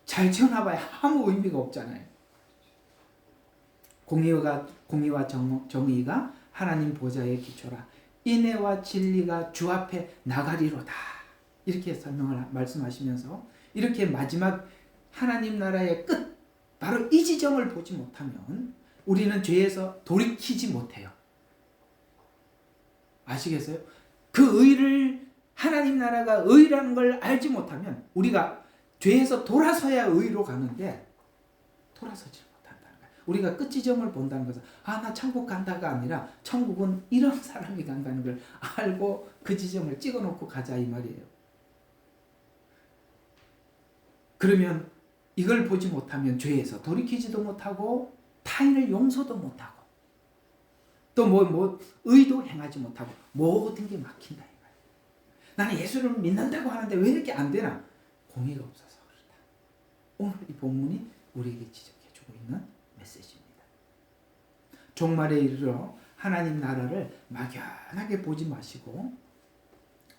잘 지어놔봐야 아무 의미가 없잖아요. 공의와 정의가 하나님 보좌의 기초라. 인애와 진리가 주 앞에 나가리로다. 이렇게 말씀하시면서 이렇게 마지막 하나님 나라의 끝, 바로 이 지점을 보지 못하면 우리는 죄에서 돌이키지 못해요. 아시겠어요? 그 의를, 하나님 나라가 의라는 걸 알지 못하면 우리가 죄에서 돌아서야 의로 가는데 돌아서지 못한다는 거예요. 우리가 끝 지점을 본다는 것은 나 천국 간다가 아니라 천국은 이런 사람이 간다는 걸 알고 그 지점을 찍어놓고 가자 이 말이에요. 그러면 이걸 보지 못하면 죄에서 돌이키지도 못하고 타인을 용서도 못하고 또 의도 행하지 못하고 모든 게 막힌다. 나는 예수를 믿는다고 하는데 왜 이렇게 안 되나? 공의가 없어서 그렇다. 오늘 이 본문이 우리에게 지적해주고 있는 메시지입니다. 종말에 이르러 하나님 나라를 막연하게 보지 마시고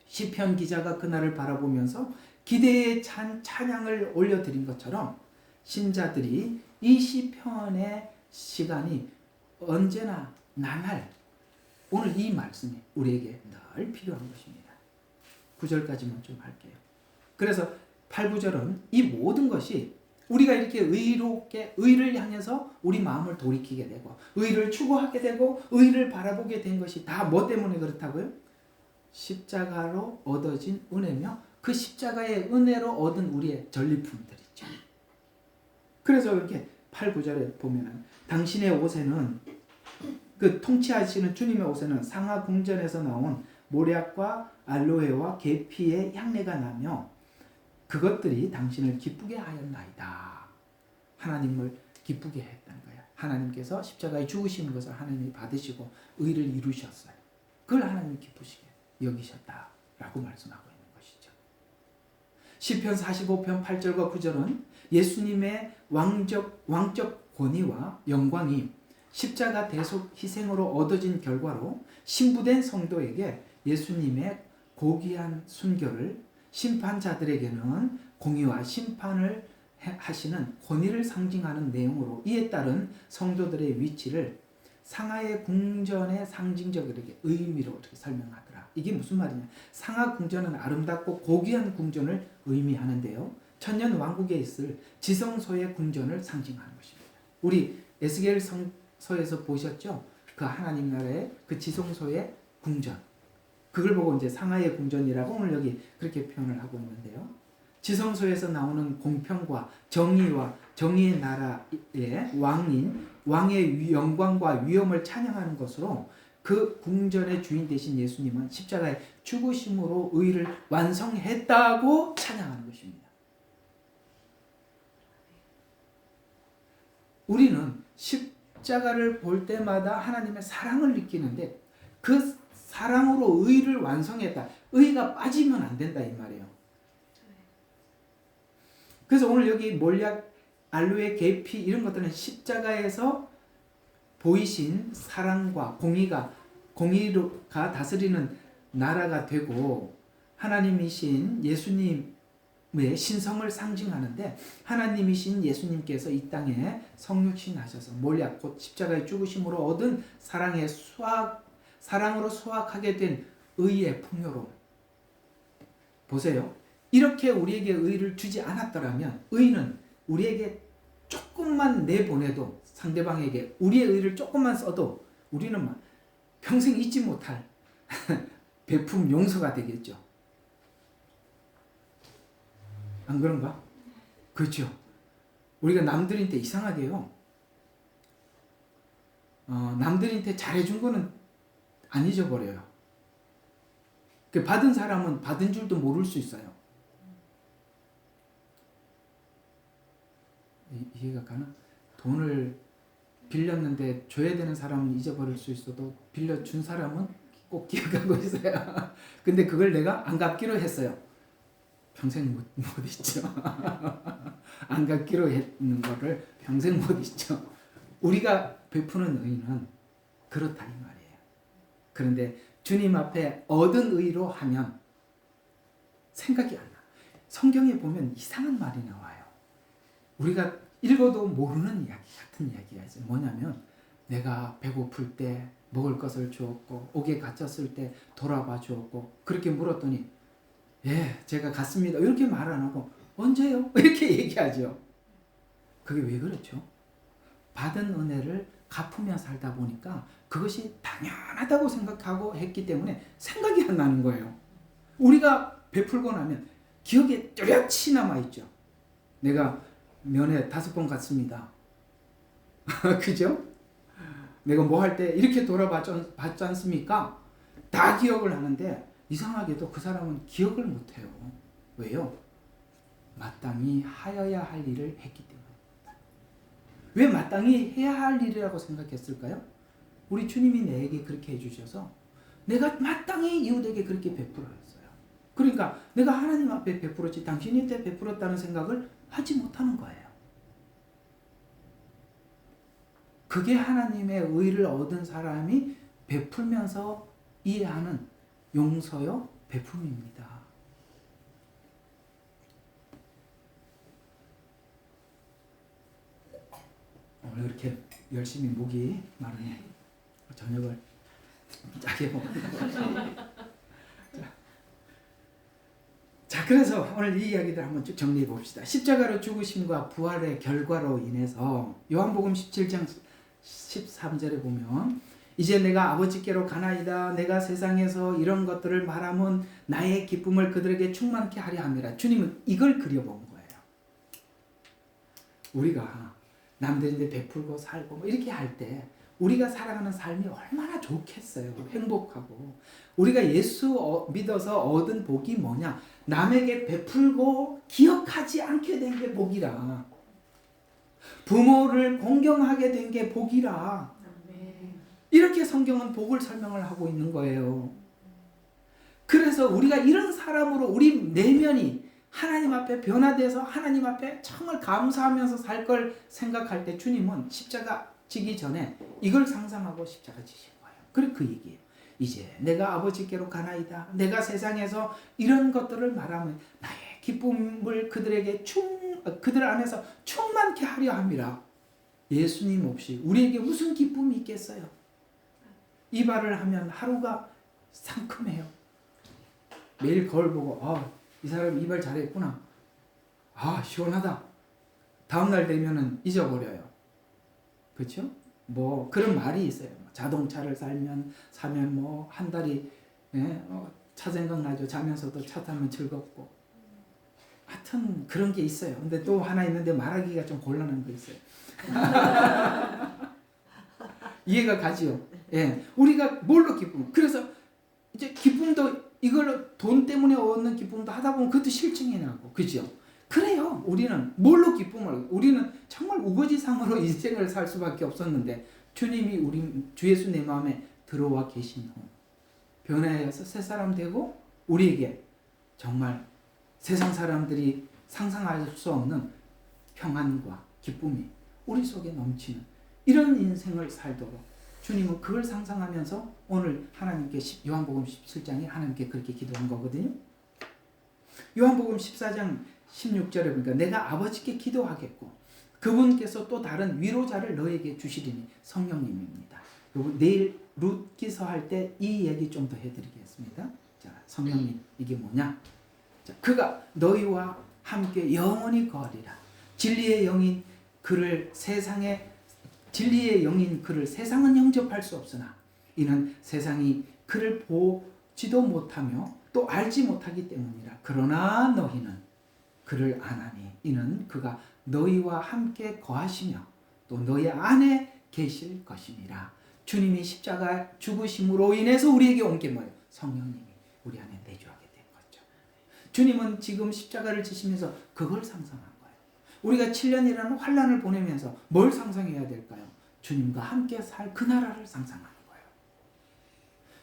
시편 기자가 그날을 바라보면서 기대의 찬양을 올려드린 것처럼 신자들이 이 시편의 시간이 언제나 나날 오늘 이 말씀이 우리에게 늘 필요한 것입니다. 9절까지만 좀 할게요. 그래서 8, 9절은 이 모든 것이 우리가 이렇게 의롭게 의를 향해서 우리 마음을 돌이키게 되고 의를 추구하게 되고 의를 바라보게 된 것이 다 뭐 때문에 그렇다고요? 십자가로 얻어진 은혜며 그 십자가의 은혜로 얻은 우리의 전리품들이죠. 그래서 이렇게 8, 9절에 보면은 당신의 옷에는 그 통치하시는 주님의 옷에는 상하 궁전에서 나온 모략과 알로에와 계피의 향내가 나며 그것들이 당신을 기쁘게 하였나이다. 하나님을 기쁘게 했다는 거예요. 하나님께서 십자가에 죽으시는 것을 하나님이 받으시고 의를 이루셨어요. 그걸 하나님이 기쁘시게 여기셨다라고 말씀하고 있는 것이죠. 시편 45편 8절과 9절은 예수님의 왕적 권위와 영광이 십자가 대속 희생으로 얻어진 결과로 신부된 성도에게 예수님의 고귀한 순교를 심판자들에게는 공의와 심판을 하시는 권위를 상징하는 내용으로 이에 따른 성도들의 위치를 상하의 궁전의 상징적이게 의미로 이렇게 설명하더라. 이게 무슨 말이냐? 상하 궁전은 아름답고 고귀한 궁전을 의미하는데요. 천년 왕국에 있을 지성소의 궁전을 상징하는 것입니다. 우리 에스겔 성서에서 보셨죠? 그 하나님 나라의 그 지성소의 궁전. 그걸 보고 이제 상하의 궁전이라고 오늘 여기 그렇게 표현을 하고 있는데요. 지성소에서 나오는 공평과 정의와 정의의 나라의 왕의 영광과 위엄을 찬양하는 것으로 그 궁전의 주인 되신 예수님은 십자가의 죽으심으로 의를 완성했다고 찬양하는 것입니다. 우리는 십자가를 볼 때마다 하나님의 사랑을 느끼는데 그 사랑으로 의를 완성했다. 의가 빠지면 안 된다 이 말이에요. 그래서 오늘 여기 몰약, 알로에, 계피 이런 것들은 십자가에서 보이신 사랑과 공의가 다스리는 나라가 되고 하나님이신 예수님의 신성을 상징하는데 하나님이신 예수님께서 이 땅에 성육신 하셔서 몰약 곧 십자가의 죽으심으로 얻은 사랑으로 수확하게 된 의의 풍요로움. 보세요. 이렇게 우리에게 의를 주지 않았더라면 의는 우리에게 조금만 내보내도 상대방에게 우리의 의를 조금만 써도 우리는 막 평생 잊지 못할 베품 용서가 되겠죠. 안 그런가? 그렇죠. 우리가 남들한테 이상하게요. 남들한테 잘해준 거는 안 잊어버려요. 받은 사람은 받은 줄도 모를 수 있어요. 이해가 가나? 돈을 빌렸는데 줘야 되는 사람은 잊어버릴 수 있어도 빌려준 사람은 꼭 기억하고 있어요. 근데 그걸 내가 안 갚기로 했어요. 평생 못 잊죠. 안 갚기로 했는 거를 평생 못 잊죠. 우리가 베푸는 의는 그렇다 이 말이에요. 그런데 주님 앞에 얻은 의로 하면 생각이 안 나. 성경에 보면 이상한 말이 나와요. 우리가 읽어도 모르는 이야기 같은 이야기가 있어요. 뭐냐면 내가 배고플 때 먹을 것을 주었고 옥에 갇혔을 때 돌아봐 주었고 그렇게 물었더니 예 제가 갔습니다 이렇게 말 안 하고 언제요? 이렇게 얘기하죠. 그게 왜 그렇죠? 받은 은혜를 갚으며 살다 보니까 그것이 당연하다고 생각하고 했기 때문에 생각이 안 나는 거예요. 우리가 베풀고 나면 기억에 뚜렷이 남아있죠. 내가 면회 5번 갔습니다. 그죠? 내가 뭐 할 때 이렇게 돌아봤지 않습니까? 다 기억을 하는데 이상하게도 그 사람은 기억을 못해요. 왜요? 마땅히 하여야 할 일을 했기 때문에. 왜 마땅히 해야 할 일이라고 생각했을까요? 우리 주님이 내게 그렇게 해주셔서 내가 마땅히 이웃에게 그렇게 베풀어 했어요. 그러니까 내가 하나님 앞에 베풀었지 당신한테 베풀었다는 생각을 하지 못하는 거예요. 그게 하나님의 의를 얻은 사람이 베풀면서 이해하는 용서요, 베품입니다. 오늘 이렇게 열심히 목이 마르네. 저녁을 짜게 먹었다. 자, 그래서 오늘 이 이야기들 한번 쭉 정리해 봅시다. 십자가로 죽으심과 부활의 결과로 인해서 요한복음 17장 13절에 보면 이제 내가 아버지께로 가나이다. 내가 세상에서 이런 것들을 말하면 나의 기쁨을 그들에게 충만케 하려 함이라. 주님은 이걸 그려본 거예요. 우리가 남들인데 베풀고 살고 뭐 이렇게 할 때 우리가 살아가는 삶이 얼마나 좋겠어요. 행복하고. 우리가 예수 믿어서 얻은 복이 뭐냐? 남에게 베풀고 기억하지 않게 된 게 복이라. 부모를 공경하게 된 게 복이라. 이렇게 성경은 복을 설명을 하고 있는 거예요. 그래서 우리가 이런 사람으로 우리 내면이 하나님 앞에 변화돼서 하나님 앞에 정말 감사하면서 살 걸 생각할 때 주님은 십자가 지기 전에 이걸 상상하고 십자가 지신 거예요. 그래 그 얘기예요. 이제 내가 아버지께로 가나이다. 내가 세상에서 이런 것들을 말하면 나의 기쁨을 그들에게 그들 안에서 충만케 하려 함이라. 예수님 없이 우리에게 무슨 기쁨이 있겠어요? 이발을 하면 하루가 상큼해요. 매일 거울 보고 이 사람 이발 잘했구나. 아, 시원하다. 다음날 되면은 잊어버려요. 그렇죠? 뭐 그런 말이 있어요. 자동차를 사면 뭐 한 달이, 예? 차 생각나죠. 자면서도 차 타면 즐겁고. 하여튼 그런 게 있어요. 근데 또 하나 있는데 말하기가 좀 곤란한 거 있어요. 이해가 가지요. 예, 우리가 뭘로 기쁨? 그래서 이제 기쁨도 이걸로 돈 때문에 얻는 기쁨도 하다 보면 그것도 실증이 나고, 그죠? 그래요. 우리는 뭘로 기쁨을? 우리는 정말 우거지상으로 인생을 살 수밖에 없었는데 주님이 우리 주 예수 내 마음에 들어와 계신 후 변화해서 새 사람 되고 우리에게 정말 세상 사람들이 상상할 수 없는 평안과 기쁨이 우리 속에 넘치는 이런 인생을 살도록 주님은 그걸 상상하면서 오늘 하나님께 요한복음 17장에 하나님께 그렇게 기도한 거거든요. 요한복음 14장 16절에 보니까 내가 아버지께 기도하겠고 그분께서 또 다른 위로자를 너에게 주시리니 성령님입니다. 여러분 내일 룻기서 할 때 이 얘기 좀 더 해드리겠습니다. 자, 성령님 이게 뭐냐? 자, 그가 너희와 함께 영원히 거하리라. 진리의 영인 그를 세상에 진리의 영인 그를 세상은 영접할 수 없으나 이는 세상이 그를 보지도 못하며 또 알지 못하기 때문이라. 그러나 너희는 그를 아나니 이는 그가 너희와 함께 거하시며 또 너희 안에 계실 것임이라. 주님이 십자가 죽으심으로 인해서 우리에게 온 게 뭐예요? 성령님이 우리 안에 내주하게 된 거죠. 주님은 지금 십자가를 지시면서 그걸 상상한 거예요. 우리가 7년이라는 환란을 보내면서 뭘 상상해야 될까요? 주님과 함께 살 그 나라를 상상하는 거예요.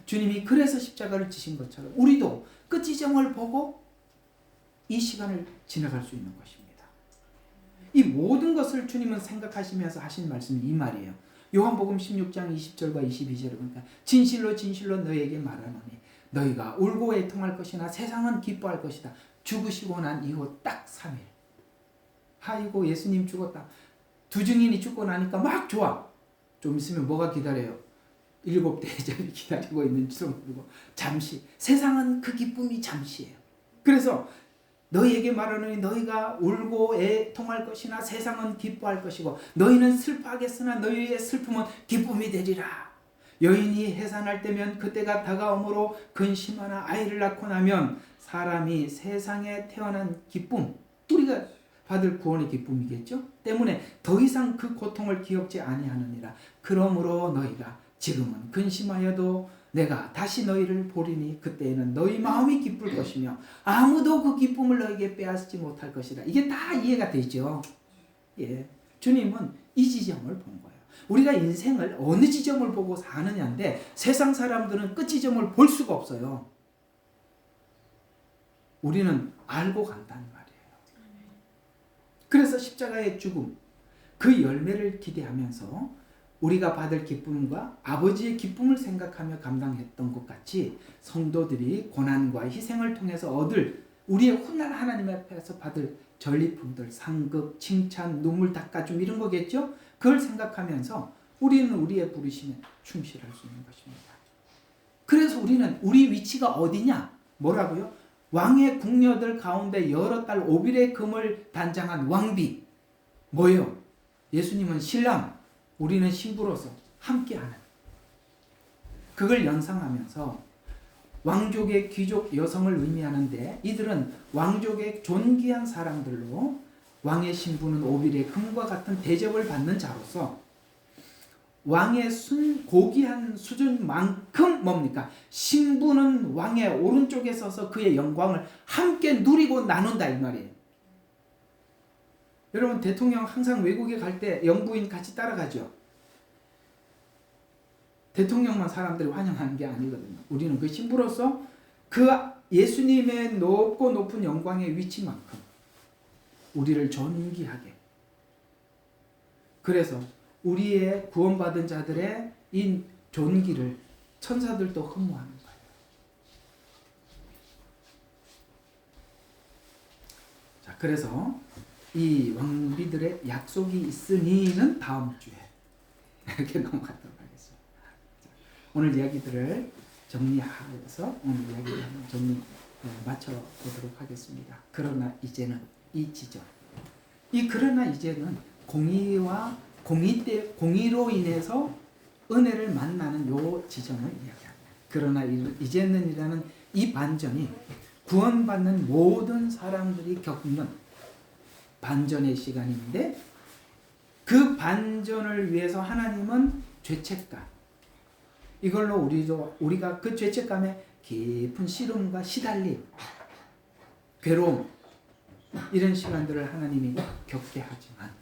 주님이 그래서 십자가를 지신 것처럼 우리도 그 지점을 보고 이 시간을 지나갈 수 있는 것입니다. 이 모든 것을 주님은 생각하시면서 하신 말씀이 이 말이에요. 요한복음 16장 20절과 22절에 보니까 진실로 진실로 너희에게 말하노니 너희가 울고 애통할 것이나 세상은 기뻐할 것이다. 죽으시고 난 이후 딱 3일. 아이고 예수님 죽었다. 두 증인이 죽고 나니까 막 좋아. 좀 있으면 뭐가 기다려요? 7 대접이 기다리고 있는 줄 모르고 잠시. 세상은 그 기쁨이 잠시예요. 그래서 너희에게 말하노니 너희가 울고 애통할 것이나 세상은 기뻐할 것이고 너희는 슬퍼하겠으나 너희의 슬픔은 기쁨이 되리라. 여인이 해산할 때면 그때가 다가오므로 근심하나 아이를 낳고 나면 사람이 세상에 태어난 기쁨, 우리가 받을 구원의 기쁨이겠죠. 때문에 더 이상 그 고통을 기억지 아니하느니라. 그러므로 너희가 지금은 근심하여도 내가 다시 너희를 보리니 그때에는 너희 마음이 기쁠 것이며 아무도 그 기쁨을 너희에게 빼앗지 못할 것이라. 이게 다 이해가 되죠. 예, 주님은 이 지점을 본 거예요. 우리가 인생을 어느 지점을 보고 사느냐인데 세상 사람들은 끝 지점을 볼 수가 없어요. 우리는 알고 간다는 말이에요. 그래서 십자가의 죽음, 그 열매를 기대하면서 우리가 받을 기쁨과 아버지의 기쁨을 생각하며 감당했던 것 같이 성도들이 고난과 희생을 통해서 얻을 우리의 훗날 하나님 앞에서 받을 전리품들, 상급, 칭찬, 눈물 닦아줌 이런 거겠죠? 그걸 생각하면서 우리는 우리의 부르심에 충실할 수 있는 것입니다. 그래서 우리는 우리 위치가 어디냐? 뭐라고요? 왕의 궁녀들 가운데 여러 딸 오빌의 금을 단장한 왕비. 뭐예요? 예수님은 신랑, 우리는 신부로서 함께하는. 그걸 연상하면서 왕족의 귀족 여성을 의미하는데 이들은 왕족의 존귀한 사람들로 왕의 신부는 오빌의 금과 같은 대접을 받는 자로서 왕의 고귀한 수준만큼 뭡니까? 신부는 왕의 오른쪽에 서서 그의 영광을 함께 누리고 나눈다 이 말이에요. 여러분 대통령 항상 외국에 갈 때 영부인 같이 따라가죠. 대통령만 사람들이 환영하는 게 아니거든요. 우리는 그 신부로서 그 예수님의 높고 높은 영광의 위치만큼 우리를 존귀하게. 그래서 우리의 구원받은 자들의 이 존귀를 천사들도 흠모하는 거예요. 자, 그래서 이 왕비들의 약속이 있으니는 다음 주에 이렇게 넘어가도록 하겠습니다. 자, 오늘 이야기들을 정리하여서 오늘 이야기를 한번 마쳐보도록 하겠습니다. 그러나 이제는 이 지점. 그러나 이제는 공의로 인해서 은혜를 만나는 요 지점을 이야기합니다. 그러나 이제는이라는 이 반전이 구원받는 모든 사람들이 겪는 반전의 시간인데, 그 반전을 위해서 하나님은 죄책감, 이걸로 우리가 그 죄책감에 깊은 씨름과 시달림, 괴로움, 이런 시간들을 하나님이 겪게 하지만,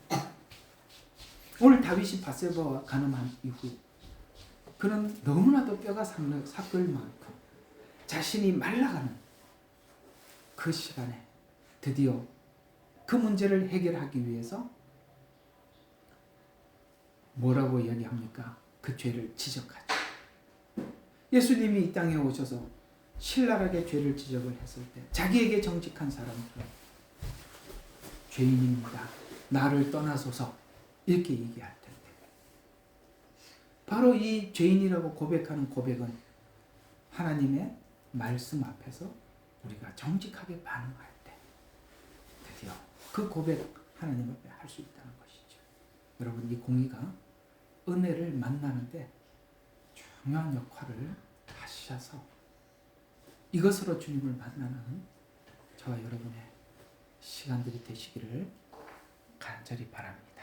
오늘 다윗이 밧세바와 간음한 이후 그는 너무나도 뼈가 삭을 만큼 자신이 말라가는 그 시간에 드디어 그 문제를 해결하기 위해서 뭐라고 이야기합니까? 그 죄를 지적하죠. 예수님이 이 땅에 오셔서 신랄하게 죄를 지적을 했을 때 자기에게 정직한 사람들은 죄인입니다, 나를 떠나소서, 이렇게 얘기할 텐데, 바로 이 죄인이라고 고백하는 고백은 하나님의 말씀 앞에서 우리가 정직하게 반응할 때 드디어 그 고백 하나님 앞에 할 수 있다는 것이죠. 여러분, 이 공의가 은혜를 만나는데 중요한 역할을 하셔서 이것으로 주님을 만나는 저와 여러분의 시간들이 되시기를 간절히 바랍니다.